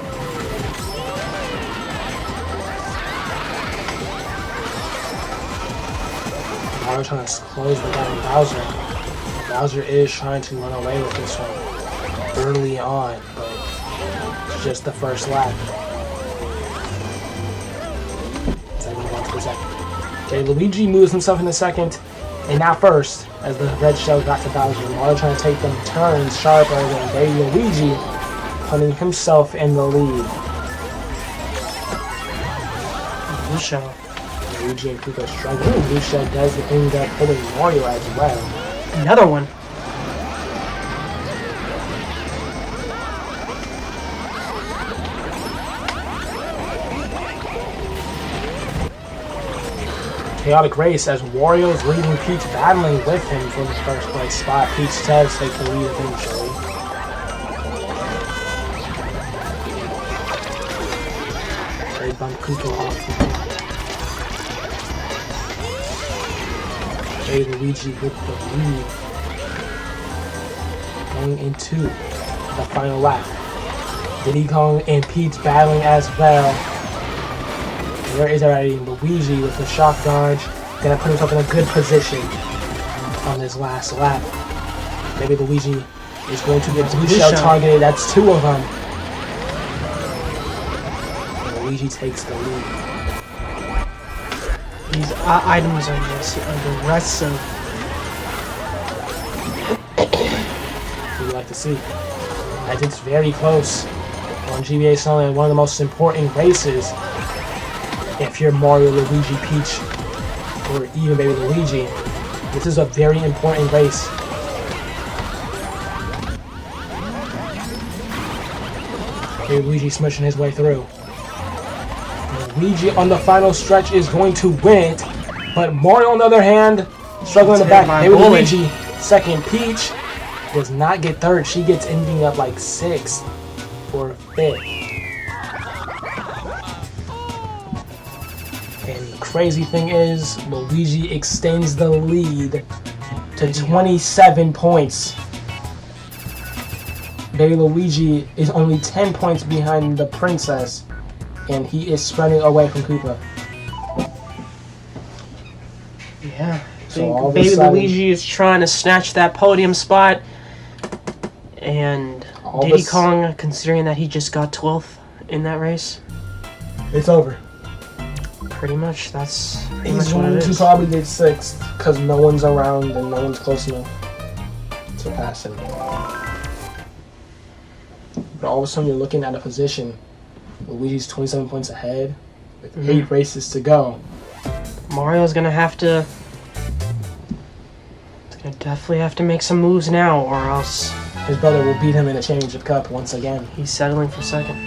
Mario trying to close the gap on Bowser. Bowser is trying to run away with this one early on, but it's just the first lap. Okay, Luigi moves himself in the second, and now first, as the red shell got to Bowser. Mario trying to take them turns sharper than baby Luigi, putting himself in the lead. Blue shell. Luigi and Koopa struggling. Blue shell does end up hitting Mario as well. Another one. Chaotic race as Wario's leading Peach, battling with him for the first place spot. Peach does take the lead eventually. They bump Koopa off. Hey, Luigi with the lead. Going into the final lap. Diddy Kong and Peach battling as well. There is already Luigi with the shock dodge. Gonna put himself in a good position on this last lap. Maybe Luigi is going to get blue shell targeted. That's two of them. Luigi takes the lead. These items are just aggressive. We'd like to see. As it's very close on GBA Summer, one of the most important races. If you're Mario, Luigi, Peach, or even baby Luigi, this is a very important race. Okay, Luigi smishing his way through. Luigi on the final stretch is going to win it, but Mario on the other hand, struggling in the back. Baby Luigi, second. Peach does not get third. She gets ending up like 6th or 5th. And the crazy thing is, Luigi extends the lead to 27 points. Baby Luigi is only 10 points behind the princess, and he is spreading away from Koopa. Yeah, So baby Luigi is trying to snatch that podium spot, and Diddy Kong, considering that he just got 12th in that race, it's over. Pretty much, that's pretty He's much what it going to is. probably get 6th because no one's around and no one's close enough to pass him. But all of a sudden you're looking at a position. Luigi's 27 points ahead with 8 races to go. Mario's gonna have to. He's gonna definitely have to make some moves now, or else His brother will beat him in the Championship Cup once again. he's settling for second.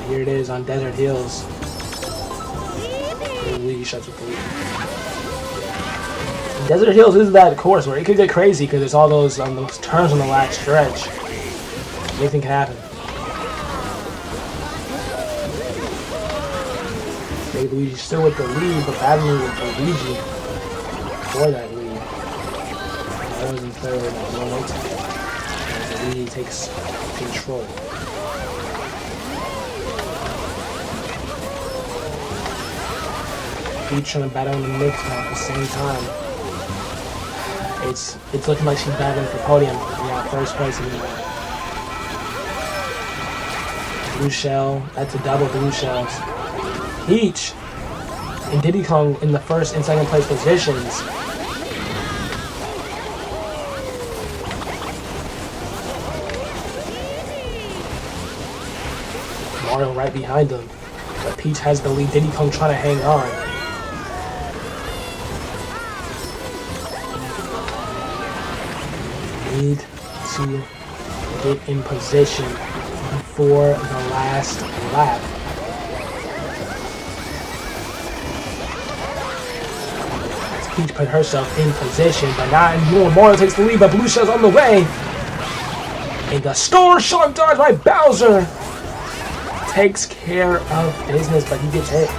Here it is on Desert Hills. Luigi shuts with the lead. Desert Hills is that course where it could get crazy because there's all those turns on the last stretch. Anything can happen. Baby Luigi still with the lead, but battling with Luigi for that lead. That was in third at 1:18. As Luigi takes control. Peach trying to battle in the mix now at the same time. It's looking like she's battling for podium. Yeah, first place in the blue shell. That's a double blue shells. Peach and Diddy Kong in the first and second place positions. Mario right behind them. But Peach has the lead. Diddy Kong trying to hang on. Need to get in position before the last lap. As Peach put herself in position, but not anymore. Mario takes the lead, but Blue Shell's on the way. And the Star Shark dodge by Bowser takes care of business, but he gets hit.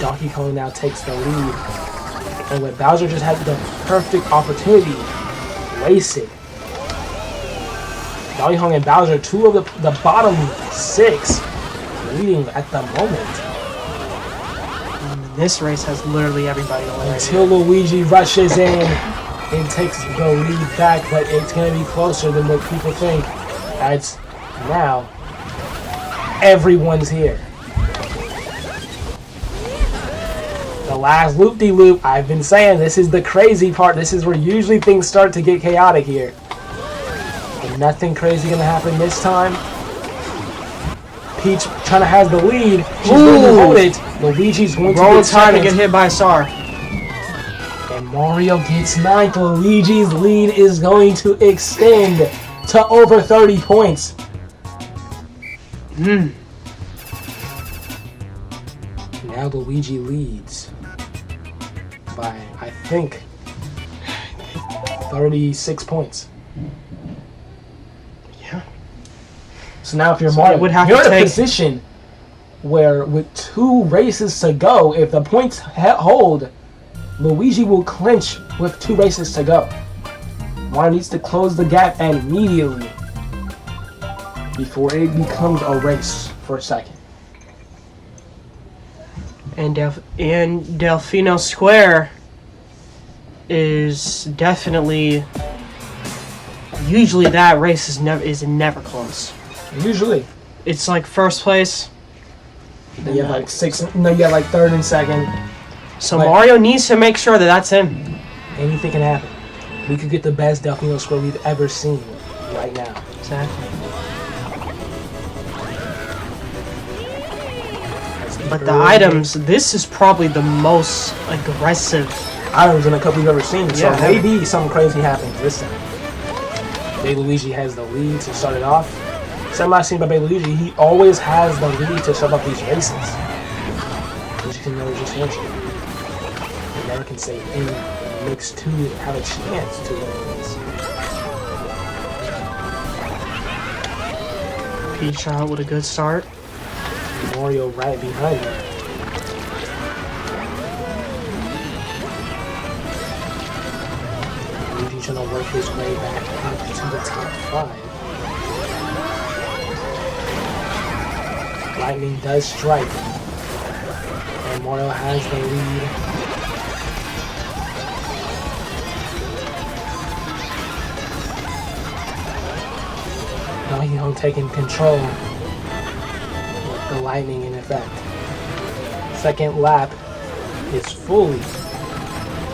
Donkey Kong now takes the lead. And when Bowser just had the perfect opportunity, waste it. Donkey Kong and Bowser, two of the bottom 6, leading at the moment. This race has literally everybody on it. Until Luigi rushes in and takes the lead back, but it's going to be closer than what people think. As now, everyone's here. The last loop-de-loop, I've been saying, this is the crazy part. This is where usually things start to get chaotic here. But nothing crazy going to happen this time. Peach trying to have the lead. She's going to hold it. Luigi's going to get time to get hit by Sar. And Mario gets 9th. Luigi's lead is going to extend to over 30 points. Now Luigi leads by, I think, 36 points. Yeah. So now if you're Mario, you're in a position where with 2 races to go, if the points hold, Luigi will clinch with 2 races to go. Mario needs to close the gap immediately before it becomes a race for a second. And Delfino Square is definitely, usually that race is never close. Usually it's like first place. You have like 6. No, you have like 3rd and 2nd. So Mario needs to make sure that that's him. Anything can happen. We could get the best Delfino Square we've ever seen right now. Exactly. But the items, this is probably the most aggressive items in a couple we've ever seen. So yeah, maybe something crazy happens this time. Baby Luigi has the lead to start it off. Something I've seen by Baby Luigi, he always has the lead to start off these races. Which you can never just mention. You never can say any mix 2 have a chance to win this. Peach out with a good start. Mario right behind him. Luigi trying to work his way back up to the top 5. Lightning does strike. And Mario has the lead. Donkey Kong taking control. The lightning in effect. Second lap is fully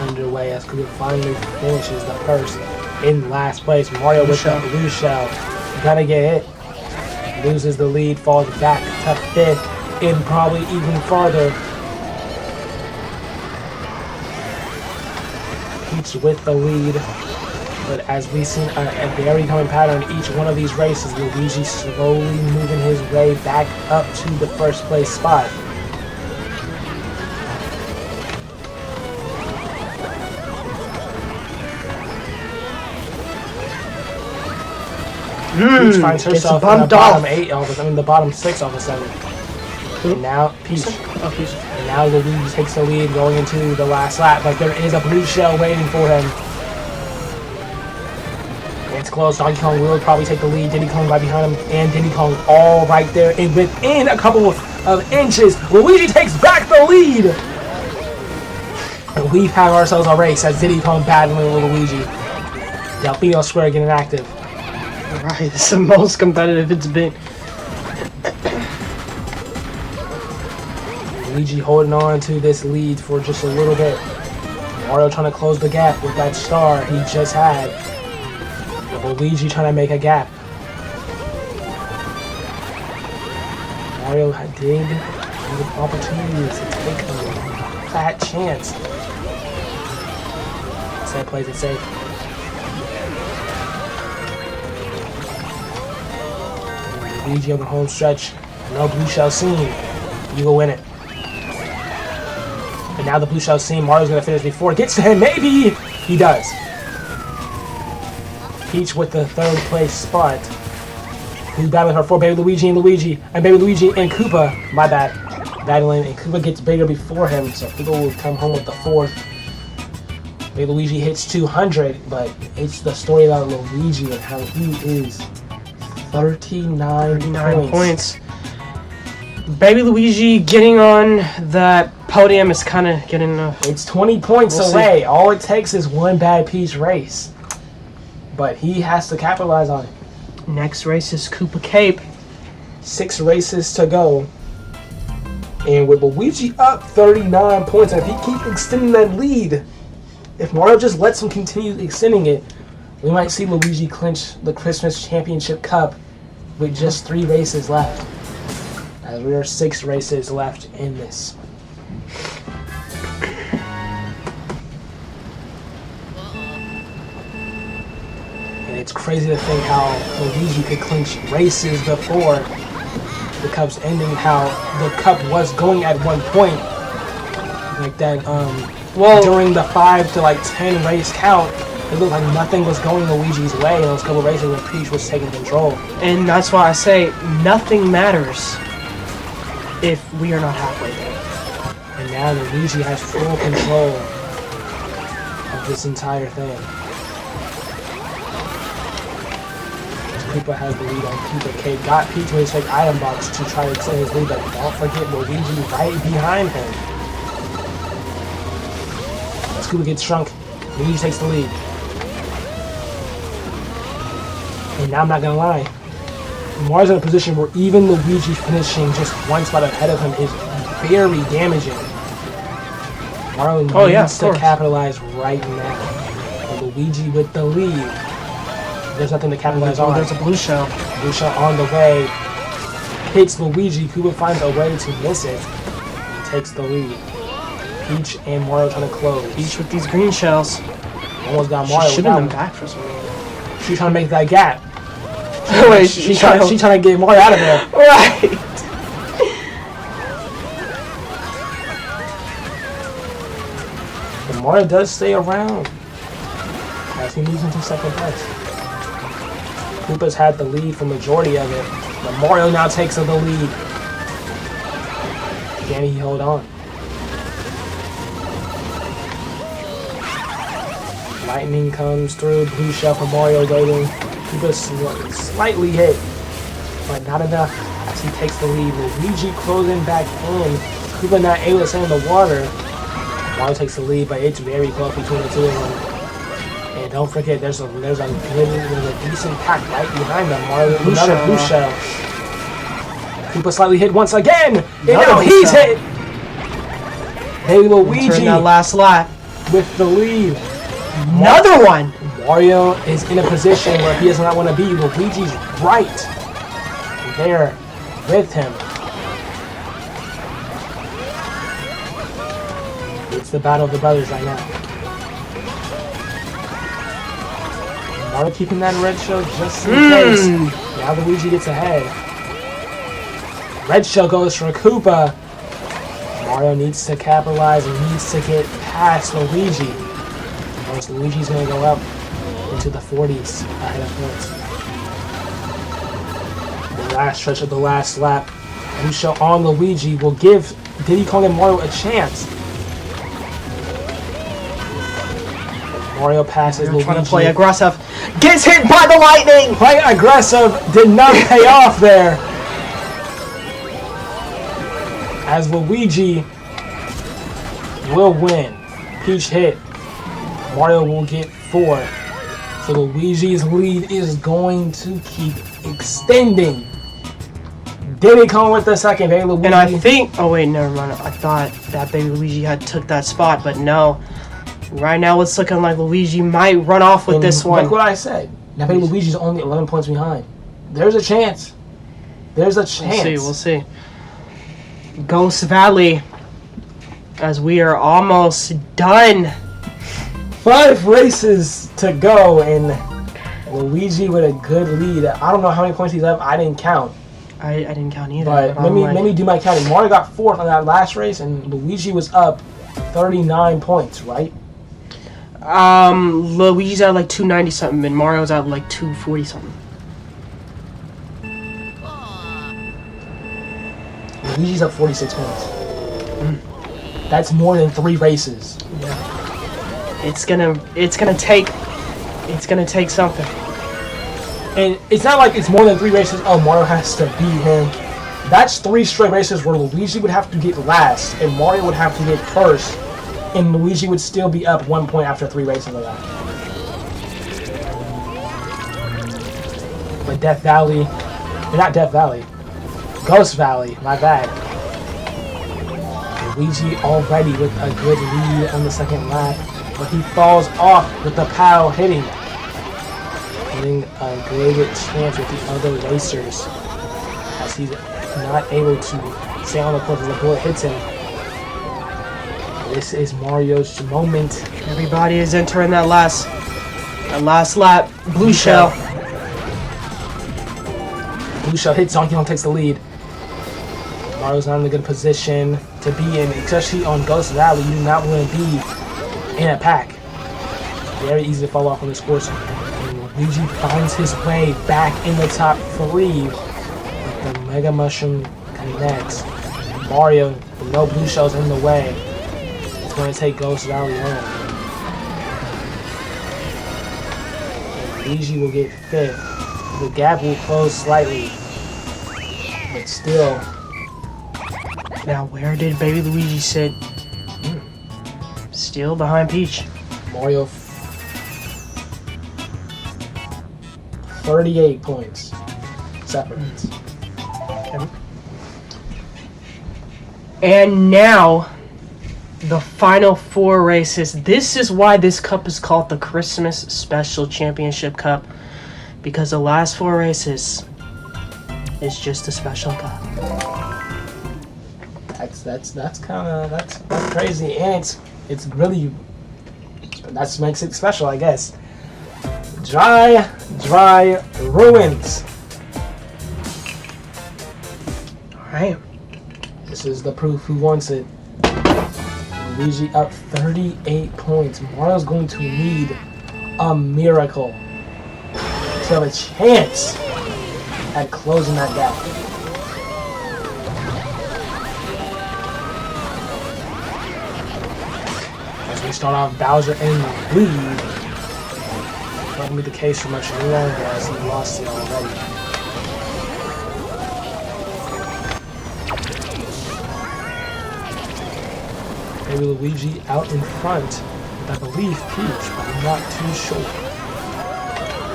underway as Koopa finally finishes the first in last place. Mario with the blue shell. Gonna get hit. Loses the lead, falls back to 5th, and probably even farther. Peach with the lead. But as we've seen a very common pattern in each one of these races, Luigi slowly moving his way back up to the first place spot. Peach finds herself in the bottom 8 the bottom 6 all of a sudden. And now Peach. And now Luigi takes the lead going into the last lap, but there is a blue shell waiting for him. It's close. Donkey Kong will probably take the lead. Diddy Kong right behind him, and Diddy Kong all right there. And within a couple of inches, Luigi takes back the lead. And we've had ourselves a race as Diddy Kong battling with Luigi. Delfino Square getting active. Alright, this is the most competitive it's been. Luigi holding on to this lead for just a little bit. Mario trying to close the gap with that star he just had. Luigi trying to make a gap. Mario did have an opportunity to take a fat chance. Instead plays it safe. Luigi on the home stretch. No blue shell seen. You go win it. And now the blue shell seen. Mario's gonna finish before it gets to him. Maybe he does. Peach with the 3rd place spot. Who's battling her for Baby Luigi and Koopa. My bad. battling, and Koopa gets bigger before him, so Koopa will come home with the 4th. Baby Luigi hits 200, but it's the story about Luigi and how he is 39 points. Baby Luigi getting on that podium is kind of getting enough. It's 20 points away. All it takes is one bad Peach race. But he has to capitalize on it. Next race is Koopa Cape. 6 races to go. And with Luigi up 39 points, if he keeps extending that lead, if Mario just lets him continue extending it, we might see Luigi clinch the Christmas Championship Cup with just 3 races left. As there are 6 races left in this. And it's crazy to think how Luigi could clinch races before the Cup's ending, how the Cup was going at one point. Like that, during the 5 to 10 race count, it looked like nothing was going Luigi's way in those couple races when Peach was taking control. And that's why I say nothing matters if we are not halfway there. And now Luigi has full control of this entire thing. Koopa has the lead on Koopa Cape. Got Peach with his fake item box to try to extend his lead, but don't forget Luigi right behind him. As Koopa gets shrunk, Luigi takes the lead. And now I'm not gonna lie, Mario's in a position where even Luigi finishing just one spot ahead of him is very damaging. Mario needs to capitalize right now. And Luigi with the lead. There's nothing to capitalize on. There's a blue shell. Blue shell on the way. Hits Luigi. Koopa finds a way to miss it. He takes the lead. Peach and Mario trying to close. Peach with these green shells. Almost got Mario. She's shooting them back for some reason. She's trying to make that gap. Wait, she's trying to get Mario out of there. Right. But Mario does stay around as he moves into second place. Koopa's had the lead for majority of it, but Mario now takes the lead. Can he hold on? Lightning comes through, blue shell for Mario waiting. Koopa's slightly hit, but not enough as he takes the lead. Luigi closing back in. Koopa not able to stay in the water. Mario takes the lead, but it's very close between the two of them. And don't forget, there's a decent pack right behind them. Mario, another blue shell. Koopa slightly hit once again, and now he's hit. Hey, Luigi that last lap with the lead. Another one. Mario is in a position where he does not want to be. Luigi's right there with him. It's the battle of the brothers right now. Mario keeping that red shell just in case. Now Luigi gets ahead. Red shell goes for Koopa. Mario needs to capitalize and needs to get past Luigi. Or Luigi's going to go up into the 40s ahead of points. The last stretch of the last lap. Blue shell on Luigi will give Diddy Kong and Mario a chance. Mario passes Luigi. Trying to play aggressive. Gets hit by the lightning! Play aggressive did not pay off there. As Luigi will win. Peach hit. Mario will get 4. So Luigi's lead is going to keep extending. Diddy Kong with the second, Baby Luigi. And I think... Oh, wait, never mind. I thought that Baby Luigi had took that spot, but no. Right now, it's looking like Luigi might run off with this one. Look what I said. Now, Baby Luigi's only 11 points behind. There's a chance. There's a chance. We'll see. Ghost Valley. As we are almost done. 5 races to go, and Luigi with a good lead. I don't know how many points he's up. I didn't count. I didn't count either. But let me do my counting. Mario got 4th on that last race, and Luigi was up 39 points, right? Luigi's at like 290 something, and Mario's at like 240 something. Luigi's up 46 points. That's more than 3 races. Yeah. It's gonna take something. And it's not like it's more than 3 races. Oh, Mario has to beat him. That's 3 straight races where Luigi would have to get last, and Mario would have to get first, and Luigi would still be up 1 point after 3 races like that. But Death Valley, not Death Valley, Ghost Valley, my bad. Luigi already with a good lead on the second lap, but he falls off with the POW hitting. Getting a greater chance with the other racers as he's not able to stay on the course as the bullet hits him. This is Mario's moment. Everybody is entering that last lap. Blue shell. Blue shell hits Donkey Kong, takes the lead. Mario's not in a good position to be in, especially on Ghost Valley. You do not want to be in a pack. Very easy to fall off on this course. And Luigi finds his way back in the top 3. But the Mega Mushroom connects. Mario, with no blue shells in the way, is going to take Ghost Valley home. And Luigi will get 5th. The gap will close slightly, but still. Now, where did Baby Luigi sit? Still behind Peach. Mario, 38 points separates. And now, the final 4 races. This is why this cup is called the Christmas Special Championship Cup, because the last 4 races is just a special cup. That's crazy, and it's really, that makes it special, I guess. Dry ruins. All right. This is the proof who wants it. Luigi up 38 points. Mario's going to need a miracle to have a chance at closing that gap. As we start off, Bowser in the lead. Not going to be the case for much longer as he lost it already. Maybe Luigi out in front with, I believe, Peach, but I'm not too sure.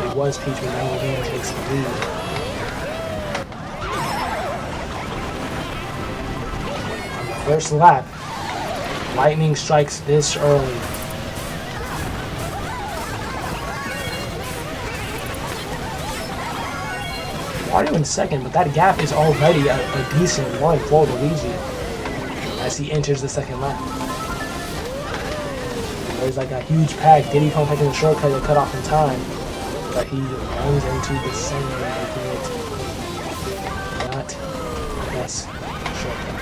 It was Peach, but now Luigi takes the lead. On the first lap, lightning strikes this early. Wario in second, but that gap is already a decent one for Luigi as he enters the second lap. There's like a huge pack. Diddy Kong taking a shortcut to cut off in time, but he runs into the center, making it not the best shortcut.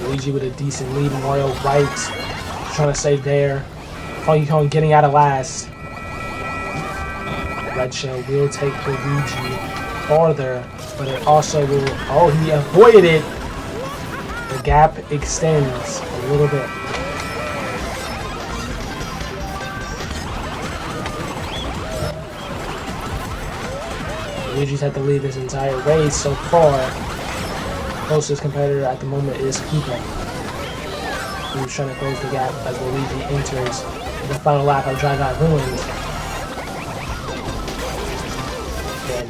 Luigi with a decent lead. Mario right, trying to stay there. Donkey Kong getting out of last. Red Shell will take Luigi farther, but it also will. Oh, he avoided it. The gap extends a little bit. Luigi's had the lead this entire race so far. Closest competitor at the moment is Koopa, who's trying to close the gap as Luigi enters the final lap of Dry Dry Ruins. And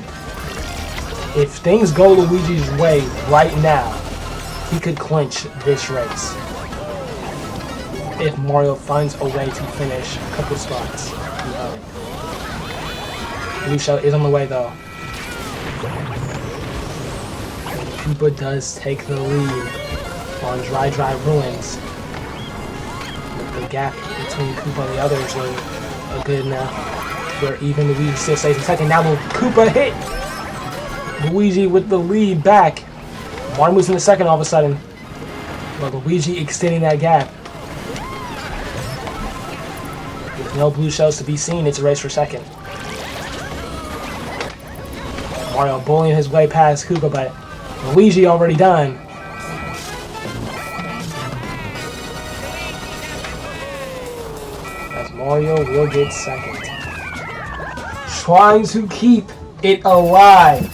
if things go Luigi's way right now, he could clinch this race if Mario finds a way to finish a couple spots behind. Blue Shell is on the way though. Koopa does take the lead on Dry Dry Ruins. But the gap between Koopa and the others are good now. Where even Luigi still stays in second. Now will Koopa hit Luigi with the lead back. Mario moves in the second all of a sudden. But Luigi extending that gap. With no blue shells to be seen, it's a race for second. Mario bullying his way past Koopa, but Luigi already done. As Mario will get second. Trying to keep it alive.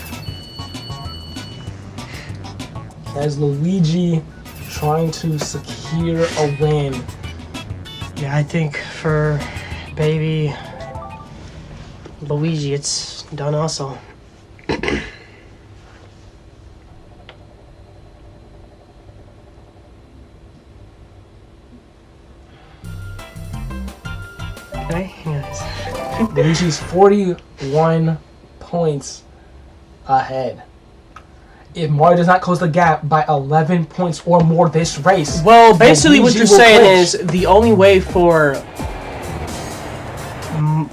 As Luigi trying to secure a win. Yeah, I think for baby Luigi, it's done also. Okay, yes. Luigi's 41 points ahead. If Mario does not close the gap by 11 points or more this race, well, basically what Luigi you're will saying clinch. is the only way for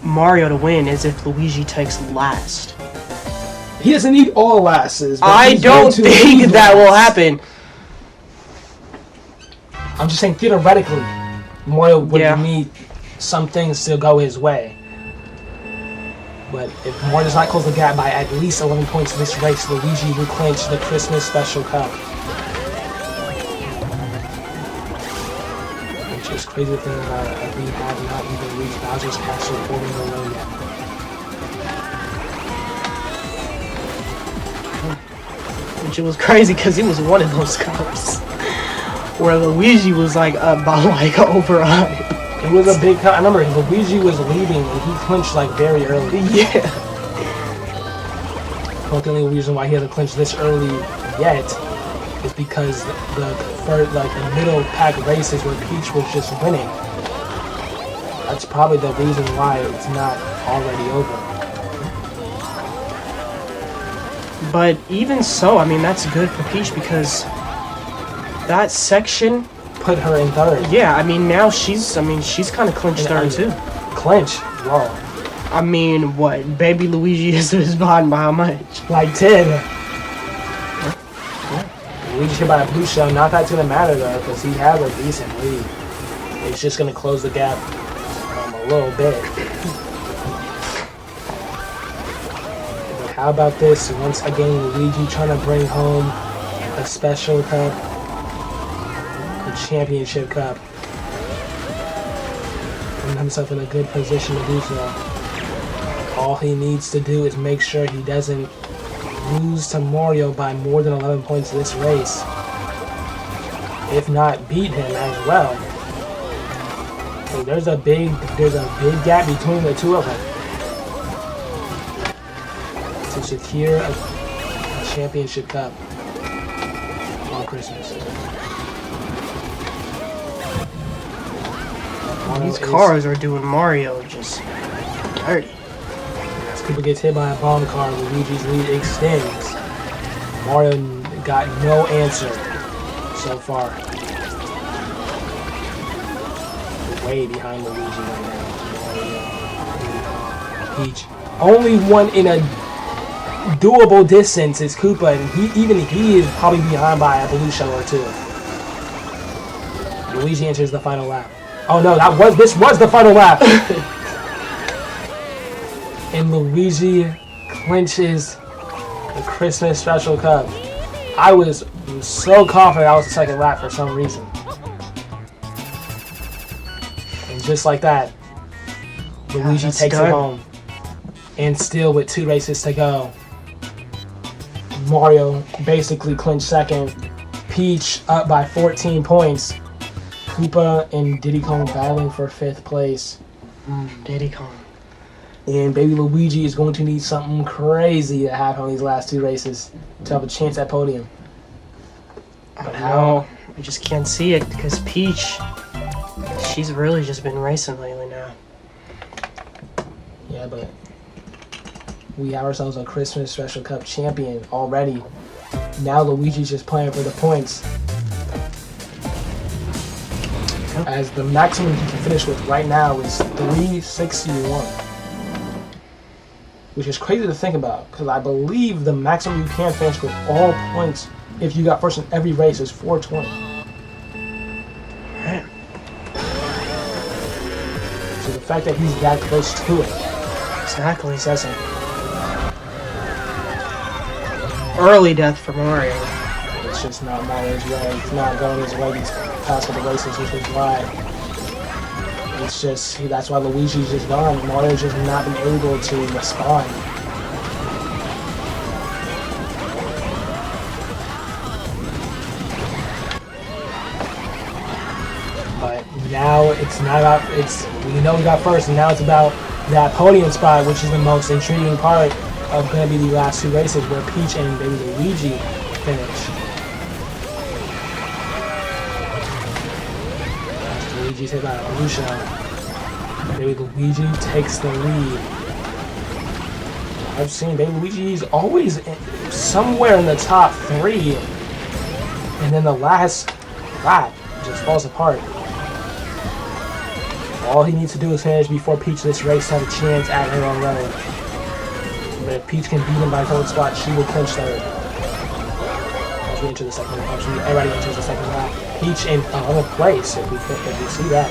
Mario to win is if Luigi takes last. He doesn't need all lasses. I don't think that will happen. I'm just saying theoretically, Mario would Yeah. need some things to go his way. But if Mario does not close the gap by at least 11 points this race, Luigi will clinch the Christmas Special Cup. Which is crazy to think about it. We have not even reached Bowser's Castle or below yet. Which it was crazy because it was one of those cups where Luigi was like up by like over 100. It was a big cup. I remember Luigi was leading and he clinched like very early. Yeah. But the only reason why he had to clinch this early yet is because the middle pack races where Peach was just winning. That's probably the reason why it's not already over. But even so, I mean, that's good for Peach because that section Put her in third. Yeah, I mean, now she's kind of clinched third too. Clinch? Whoa. I mean, what? Baby Luigi is behind by how much? Like 10. Luigi hit by a blue shell. Not that's going to matter though, because he has a decent lead. It's just going to close the gap a little bit. But how about this? Once again, Luigi trying to bring home a special cup. Championship Cup. Putting himself in a good position to do so. All he needs to do is make sure he doesn't lose to Mario by more than 11 points this race. If not, beat him as well. So there's a big gap between the two of them to secure a championship cup on Christmas. These cars are doing Mario just dirty. As Koopa gets hit by a bomb car, Luigi's lead extends. Mario got no answer so far. Way behind Luigi right now. Peach. Only one in a doable distance is Koopa, and he is probably behind by a blue shell or two. Luigi enters the final lap. Oh no, this was the final lap. And Luigi clinches the Christmas Special Cup. I was so confident I was the second lap for some reason. And just like that, Luigi takes it home. And still with 2 races to go, Mario basically clinched second. Peach up by 14 points. Koopa and Diddy Kong battling for 5th place. Diddy Kong. And baby Luigi is going to need something crazy to happen on these last 2 races to have a chance at podium. But how? I just can't see it because Peach, she's really just been racing lately now. Yeah, but we have ourselves a Christmas Special Cup champion already. Now Luigi's just playing for the points. As the maximum he can finish with right now is 361. Which is crazy to think about, because I believe the maximum you can finish with all points if you got first in every race is 420. So the fact that he's that close to it Exactly. says something. early death for Mario. It's just not Mario's way. It's not going his way these past couple races, which is why. It's just, that's why Luigi's just gone. Mario's just not been able to respond. But now it's not about, we know we got first, and now it's about that podium spot, which is the most intriguing part of going to be the last two races where Peach and maybe Luigi finish. Luigi's hit by a blue shell. Baby Luigi takes the lead. I've seen Baby Luigi's always somewhere in the top 3, and then the last lap just falls apart. All he needs to do is finish before Peach this race to have a chance at her own road. But if Peach can beat him by third spot, she will clinch third. As we enter the second lap, everybody enters the second lap. Peach in another place, if we see that.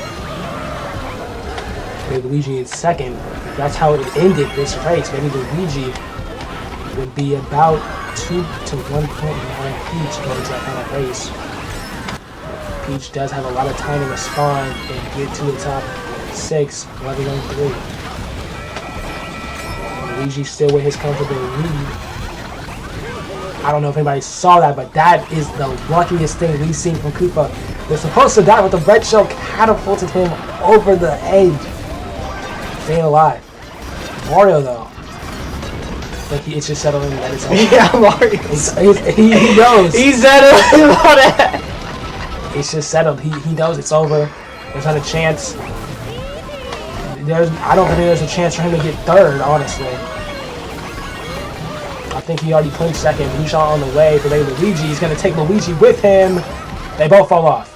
Maybe Luigi is second. That's how it ended this race. Maybe Luigi would be about 2 to 1 point behind Peach going to that kind of race. Peach does have a lot of time to respond and get to the top 6, let alone 3. Luigi still with his comfortable lead. I don't know if anybody saw that, but that is the luckiest thing we've seen from Koopa. They're supposed to die, but the red shell catapulted him over the edge. Staying alive. Mario, though. Like, it's just settling that it's over. Yeah, Mario. He knows. He's settling about it. It's just settled. He knows it's over. There's not a chance. I don't think there's a chance for him to get third, honestly. I think he already clinched second. Blue shot on the way for Luigi. He's going to take Luigi with him. They both fall off.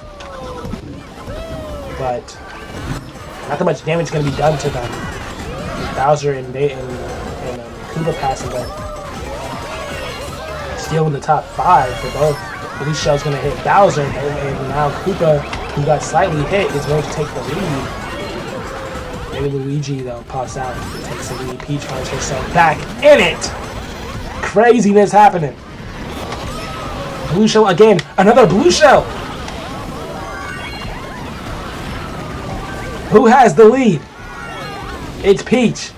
But not that much damage is going to be done to them. Bowser and Koopa passing them. Still in the top 5 for both. Blue shell's going to hit Bowser, and now Koopa, who got slightly hit, is going to take the lead. Maybe Luigi, though, pops out and takes the lead. Peach finds herself back in it! Craziness happening. Blue shell again. Another blue shell! Who has the lead? It's Peach.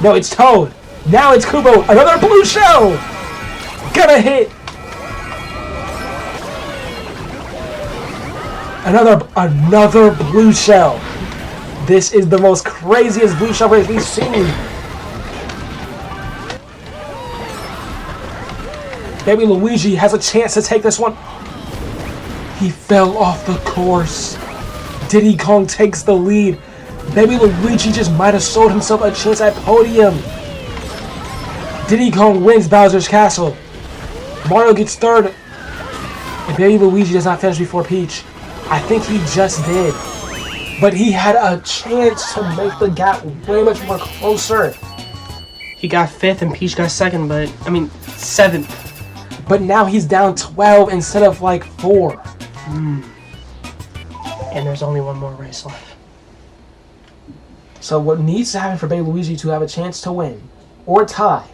No, it's Toad. Now it's Koopa. Another blue shell! Gonna hit! Another blue shell. This is the most craziest blue shell race we've seen. Baby Luigi has a chance to take this one. He fell off the course. Diddy Kong takes the lead. Baby Luigi just might have sold himself a chance at podium. Diddy Kong wins Bowser's Castle. Mario gets third. And Baby Luigi does not finish before Peach. I think he just did. But he had a chance to make the gap way much more closer. He got 5th and Peach got 2nd, but, 7th. But now he's down 12 instead of like 4. And there's only one more race left. So what needs to happen for Baby Luigi to have a chance to win, or tie,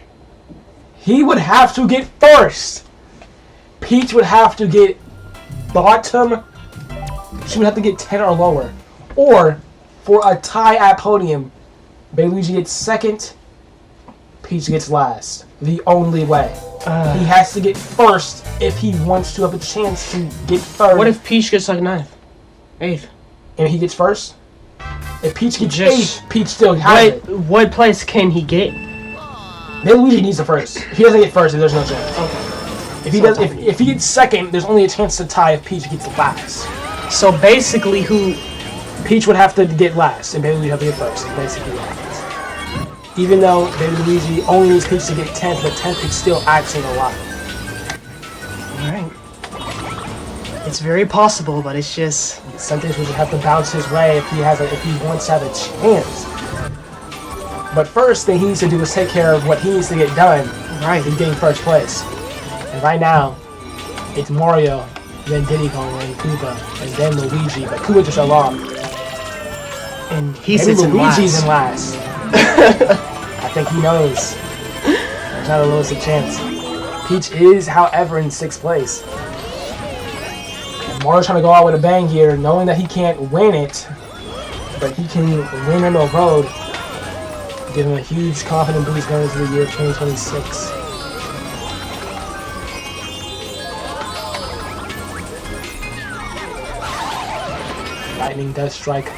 he would have to get first. Peach would have to get bottom. She would have to get 10 or lower. Or, for a tie at podium, Baby Luigi gets 2nd, Peach gets last. The only way. He has to get first if he wants to have a chance to get third. What if Peach gets like 9th? 8th? And he gets first? If Peach gets 8th, Peach still has it. What place can he get? Baby Luigi needs the first. If he doesn't get first, then there's no chance. Okay. If he gets 2nd, there's only a chance to tie if Peach gets last. So basically, Peach would have to get last, and Baby Luigi would have to get first. That's basically what happens. Even though Baby Luigi only needs Peach to get 10th, but 10th is still acting a lot. Alright. It's very possible, but it's just... Sometimes we should have to bounce his way if he wants to have a chance. But first thing he needs to do is take care of what he needs to get done. Right. He's getting first place. And right now, it's Mario, then Diddy Kong, then Koopa, and then Luigi. But Koopa just fell off. And he sits in Luigi's in last. I think he knows. There's not a realistic chance. Peach is, however, in 6th place. And Mario's trying to go out with a bang here, knowing that he can't win it, but he can win on the road. Give him a huge confident boost going into the year 2026. Lightning does strike.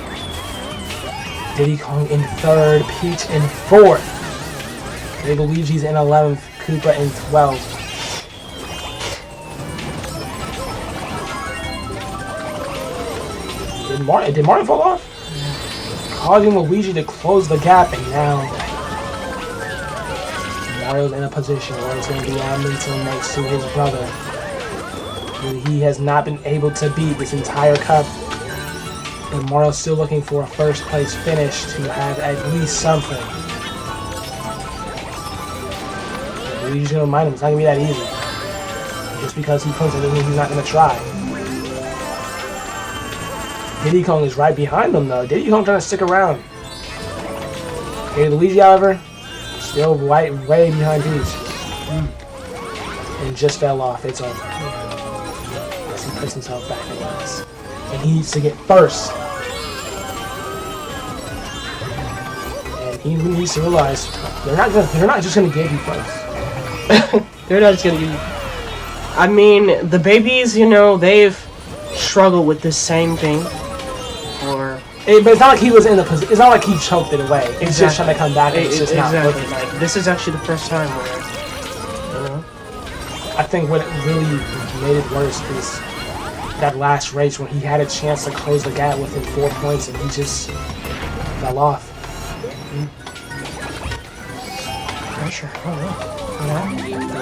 Diddy Kong in 3rd, Peach in 4th. Luigi's in 11th, Koopa in 12th. Did Mario fall off? Causing Luigi to close the gap, and now Mario's in a position where it's going to be on mental next to his brother, who he has not been able to beat this entire cup. And Mario's still looking for a 1st place finish to have at least something. Luigi's going to remind him it's not going to be that easy. Just because he comes in doesn't mean he's not going to try. Diddy Kong is right behind him though. Diddy Kong trying to stick around. Okay, Luigi, however, still way behind Peach. And just fell off. It's over. As he puts himself back in last. And he needs to get 1st. And he needs to realize they're not just gonna give you 1st. They're not just gonna give you. I mean, the babies, you know, they've struggled with this same thing. But it's not like he was in the position. It's not like he choked it away. It's just trying to come back. And it's just not working. Like, this is actually the first time where, you know. I think what really made it worse is that last race when he had a chance to close the gap within 4 points and he just fell off. Pressure. Oh no.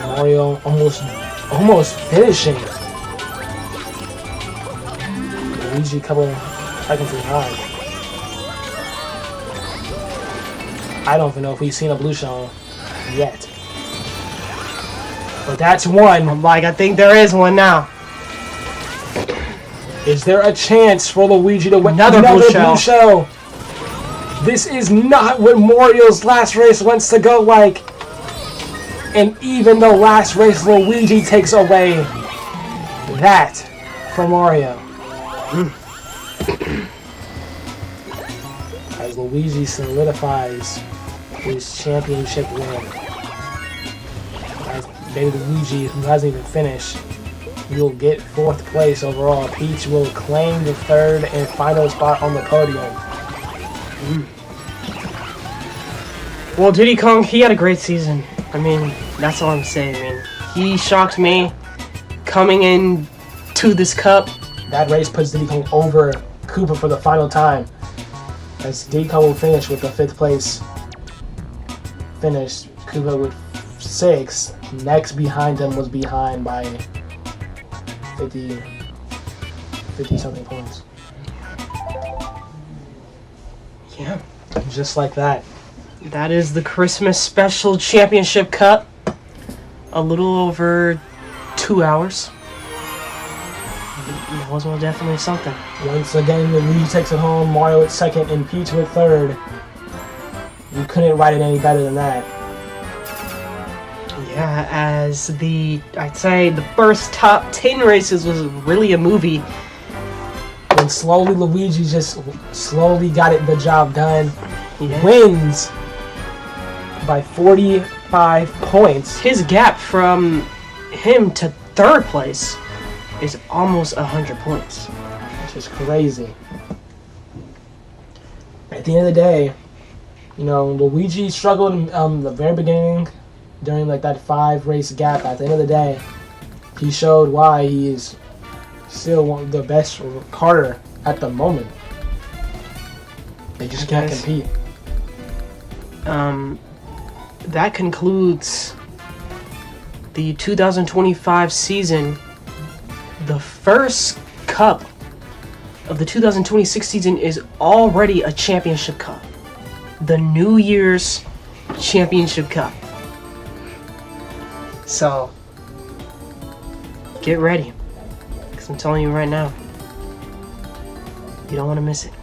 Mario almost finishing. Luigi a couple seconds behind. I don't even know if we've seen a blue shell yet. But that's one. I'm like, I think there is one now. Is there a chance for Luigi to win another blue shell? This is not what Mario's last race wants to go like. And even the last race, Luigi takes away that from Mario. As Luigi solidifies his championship win. As baby Luigi, who hasn't even finished, will get 4th place overall. Peach will claim the 3rd and final spot on the podium. Well, Diddy Kong, he had a great season. I mean, that's all I'm saying. I mean, he shocked me coming in to this cup. That race puts Diddy Kong over Koopa for the final time. As Diddy Kong will finish with the 5th place finish, Koopa with 6. Next behind him was behind by 50 something points. Yeah. Just like that. That is the Christmas Special Championship Cup. A little over 2 hours. That was most definitely something. Once again, Luigi takes it home. Mario at 2nd and Peach with 3rd. You couldn't write it any better than that. Yeah, as I'd say the first top 10 races was really a movie. And slowly Luigi just slowly got the job done. Yeah. Wins by 45 points. His gap from him to 3rd place is almost 100 points. Which is crazy. At the end of the day, you know, Luigi struggled in the very beginning during like that 5 race gap. At the end of the day, he showed why he is still one of the best karter at the moment. They just can't compete. That concludes the 2025 season. The first cup of the 2026 season is already a championship cup. The New Year's Championship Cup. So, get ready. Because I'm telling you right now, you don't want to miss it.